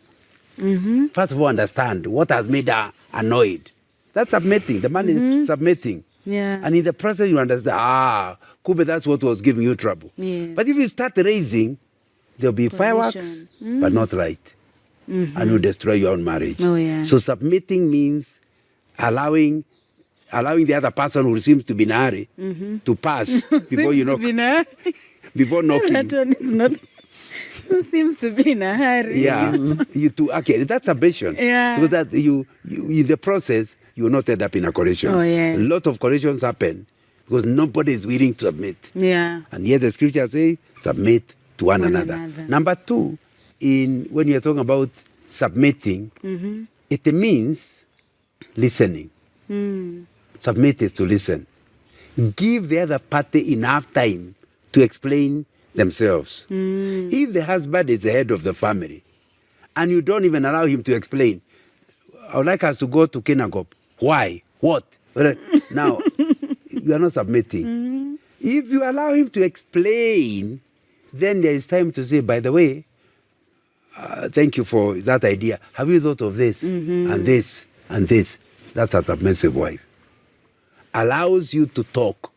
First of all, understand what has made her annoyed. That's submitting. The man is submitting. Yeah. And in the process, you understand, Kube, that's what was giving you trouble. Yes. But if you start raising, there'll be fireworks, but not right. And you destroy your own marriage. Oh, yeah. So submitting means allowing the other person who seems to be in a hurry to pass before you knock. Before knocking. That one is not. Who seems to be in a hurry? Yeah, okay, that's submission. Yeah. Because that you in the process you will not end up in a collision. Oh, yes. A lot of collisions happen because nobody is willing to submit. Yeah. And yet the scripture says submit to one another. Number 2, when you're talking about submitting, it means listening. Submit is to listen. Give the other party enough time to explain themselves. If the husband is the head of the family and you don't even allow him to explain, I would like us to go to Kinagop. Why? What? Now, you are not submitting. If you allow him to explain, then there is time to say, by the way, thank you for that idea. Have you thought of this and this and this? That's a submissive wife. Allows you to talk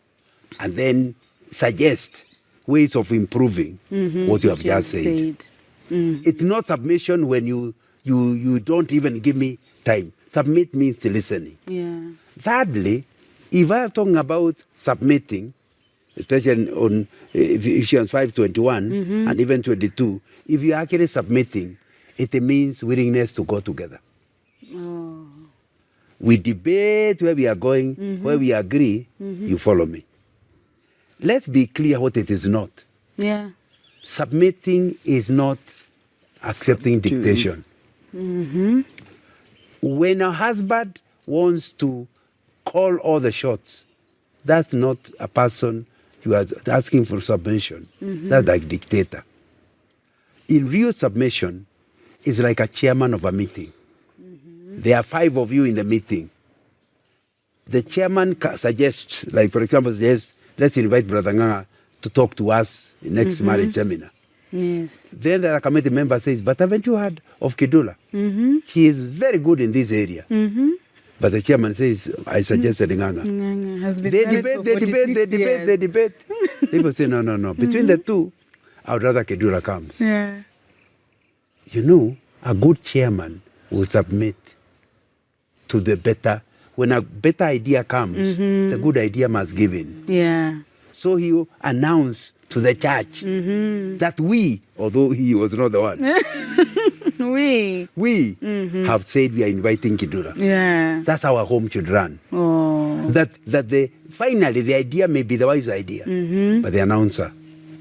and then suggest ways of improving what you have just said. It's not submission when you don't even give me time. Submit means listening. Thirdly, if I am talking about submitting, especially on Ephesians 5:21 and even 22, if you're actually submitting, it means willingness to go together. We debate where we are going, where we agree, you follow me. Let's be clear what it is not. Submitting is not accepting dictation. When a husband wants to call all the shots, that's not a person you are asking for submission. That's like dictator. In real submission, it's like a chairman of a meeting. There are 5 of you in the meeting. The chairman suggests, like for example, suggests, let's invite Brother Nganga to talk to us in next marriage seminar. Yes. Then the committee member says, but haven't you heard of Kidula? She is very good in this area. But the chairman says, I suggested Nganga. Nganga has been They married for 46 years. debate. People say, no. Between the two, I would rather Kidula comes. Yeah. You know, a good chairman will submit to the better. When a better idea comes, the good idea must give in. Yeah. So he will announce to the church that we, although he was not the one, we have said we are inviting Kidula. Yeah. That's how our home should run. Oh. That finally the idea may be the wife's idea, but the announcer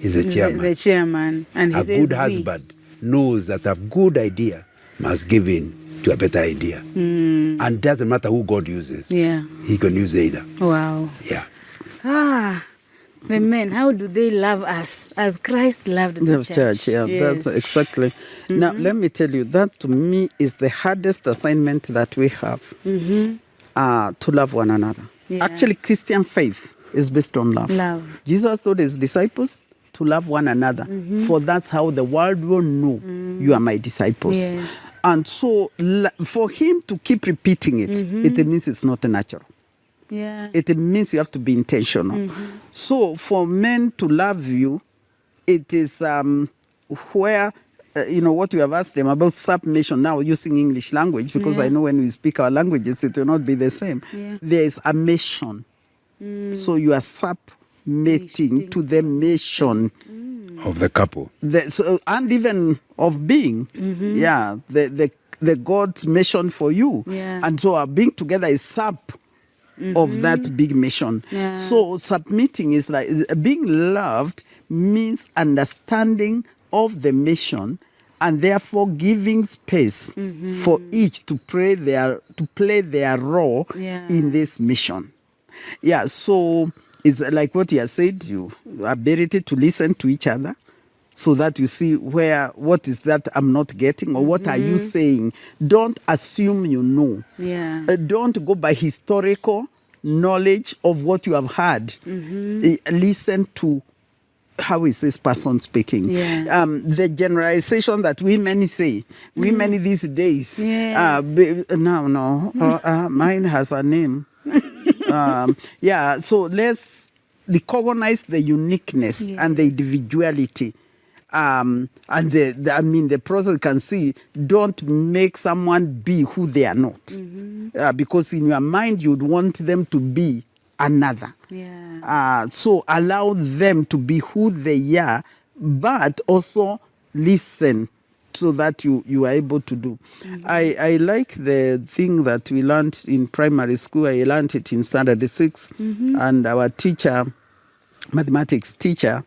is the chairman. The chairman. And he A says good husband knows that a good idea must give in to a better idea. And doesn't matter who God uses. Yeah. He can use either. Wow. Yeah. The men, how do they love us as Christ loved the church? Yeah, Yes. that's exactly. Now, let me tell you, that to me is the hardest assignment that we have, to love one another. Yeah. Actually, Christian faith is based on love. Love. Jesus told his disciples to love one another, for that's how the world will know you are my disciples. Yes. And so, for him to keep repeating it, it means it's not natural. Yeah. It means you have to be intentional. So for men to love you, it is where, what you have asked them about submission, now using English language, because I know when we speak our languages, it will not be the same. Yeah. There is a mission. So you are submitting to the mission. Of the couple. And even of being. Yeah, the God's mission for you. Yeah. And so our being together is of that big mission. Yeah. So submitting is like being loved means understanding of the mission and therefore giving space for each to play their role in this mission. Yeah, so it's like what he has said, you ability to listen to each other so that you see what is that I'm not getting or what are you saying. Don't assume you know. Yeah. Don't go by historical knowledge of what you have heard. Listen to how is this person speaking. Yeah. The generalization that women say, women these days, Yes. mine has a name. So let's recognize the uniqueness and the individuality. And the process can see, don't make someone be who they are not. Because in your mind, you'd want them to be another. Yeah. So allow them to be who they are, but also listen so that you are able to do. I like the thing that we learned in primary school. I learned it in standard 6, and our teacher, mathematics teacher,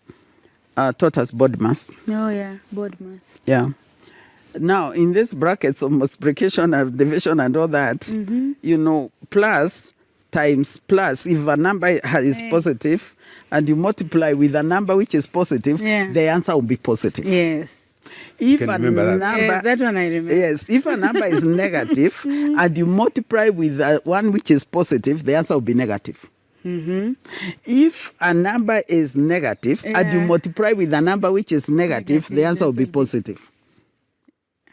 taught us board mass. Oh, yeah, board mass. Yeah. Now, in this brackets of multiplication and division and all that, you know, plus times plus, if a number is positive and you multiply with a number which is positive, the answer will be positive. Yes. If a number, yes, that one I remember. Yes, if a number is negative and you multiply with one which is positive, the answer will be negative. If a number is negative and you multiply with a number which is negative, the answer will be positive.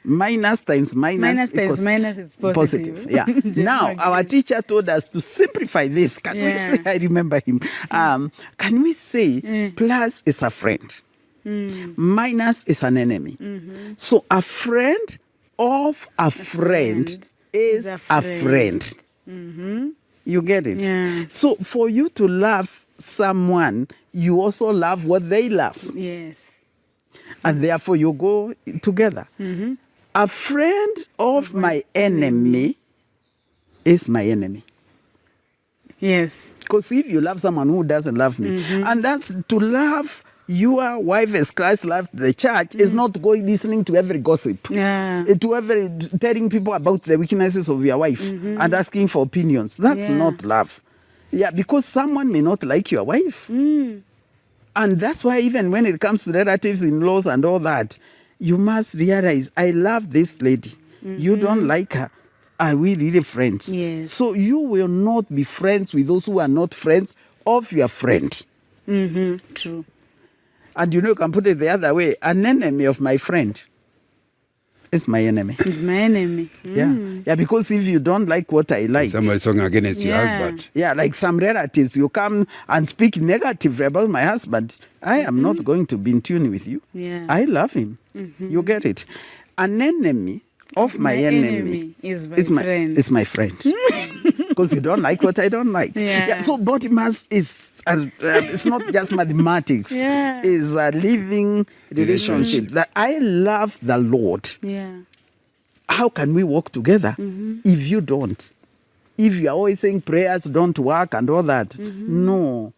Minus times minus equals minus is positive. Yeah. Now, our teacher told us to simplify this. Can we say, I remember him. Can we say plus is a friend? Minus is an enemy. So a friend of a friend is a friend. You get it? Yeah. So for you to love someone, you also love what they love. Yes. And therefore you go together. A friend of my enemy is my enemy. Yes. Because if you love someone who doesn't love me, and that's to love your wife as Christ loved the church, is not going listening to every gossip, to every telling people about the weaknesses of your wife and asking for opinions. That's not love. Yeah, because someone may not like your wife. And that's why even when it comes to relatives, in-laws and all that, you must realize, I love this lady. You don't like her. Are we really friends? Yes. So you will not be friends with those who are not friends of your friend. True. And you know, you can put it the other way. An enemy of my friend is my enemy. It's my enemy. Yeah, because if you don't like what I like. Somebody's talking against your husband. Yeah, like some relatives, you come and speak negatively about my husband. I am not going to be in tune with you. Yeah. I love him. You get it? An enemy of my enemy is my friend. Is my friend. Because you don't like what I don't like. So body mass is it's not just mathematics. It's a living relationship. That I love the Lord. How can we walk together if you don't? If you are always saying prayers don't work and all that. No.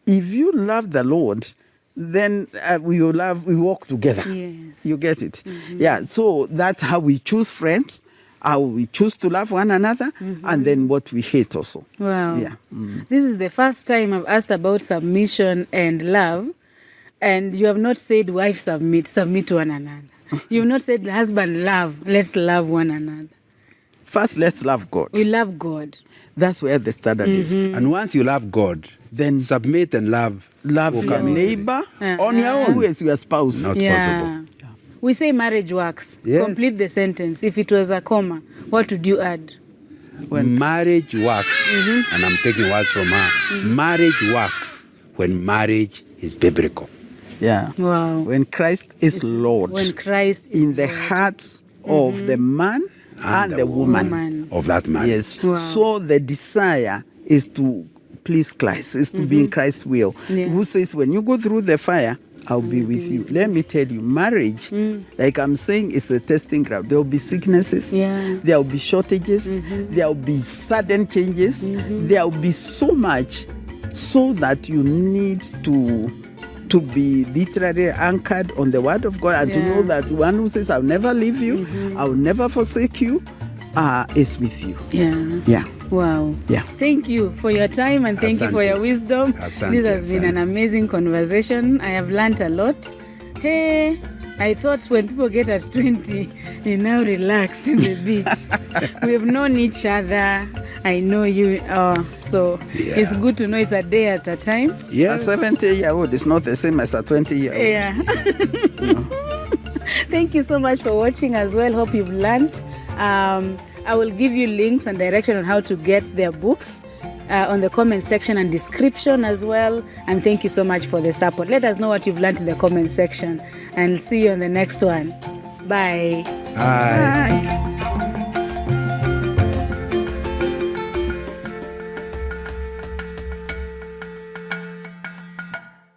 If you love the Lord, then we walk together. Yes. You get it? Yeah, so that's how we choose friends, how we choose to love one another, and then what we hate also. Wow. Yeah. This is the first time I've asked about submission and love, and you have not said wife submit to one another. You've not said husband love, let's love one another. First, let's love God. We love God. That's where the standard is. And once you love God, then submit and love your neighbor on your own. Who is your spouse. Not possible. We say marriage works. Complete the sentence. If it was a comma, what would you add? When marriage works, and I'm taking words from her, marriage works when marriage is biblical. Yeah. Wow. When Christ is Lord. When Christ is in the hearts of the man and the woman. Of that man. Yes. Wow. So the desire is to please Christ, is to be in Christ's will. Who says, when you go through the fire, I'll be with you. Let me tell you, marriage, like I'm saying, is a testing ground. There will be sicknesses. There will be shortages. There will be sudden changes. There will be so much, so that you need to be literally anchored on the word of God and to know that one who says, I'll never leave you, I'll never forsake you, is with you. Yeah. Wow. Yeah. Thank you for your time and thank you for your wisdom. This has been an amazing conversation. I have learned a lot. Hey, I thought when people get at 20, they now relax in the beach. We have known each other. I know you. So it's good to know it's a day at a time. A 70-year-old is not the same as a 20-year-old. Yeah. Thank you so much for watching as well. Hope you've learned. I will give you links and direction on how to get their books on the comment section and description as well. And thank you so much for the support. Let us know what you've learned in the comment section. And see you on the next one. Bye. Bye.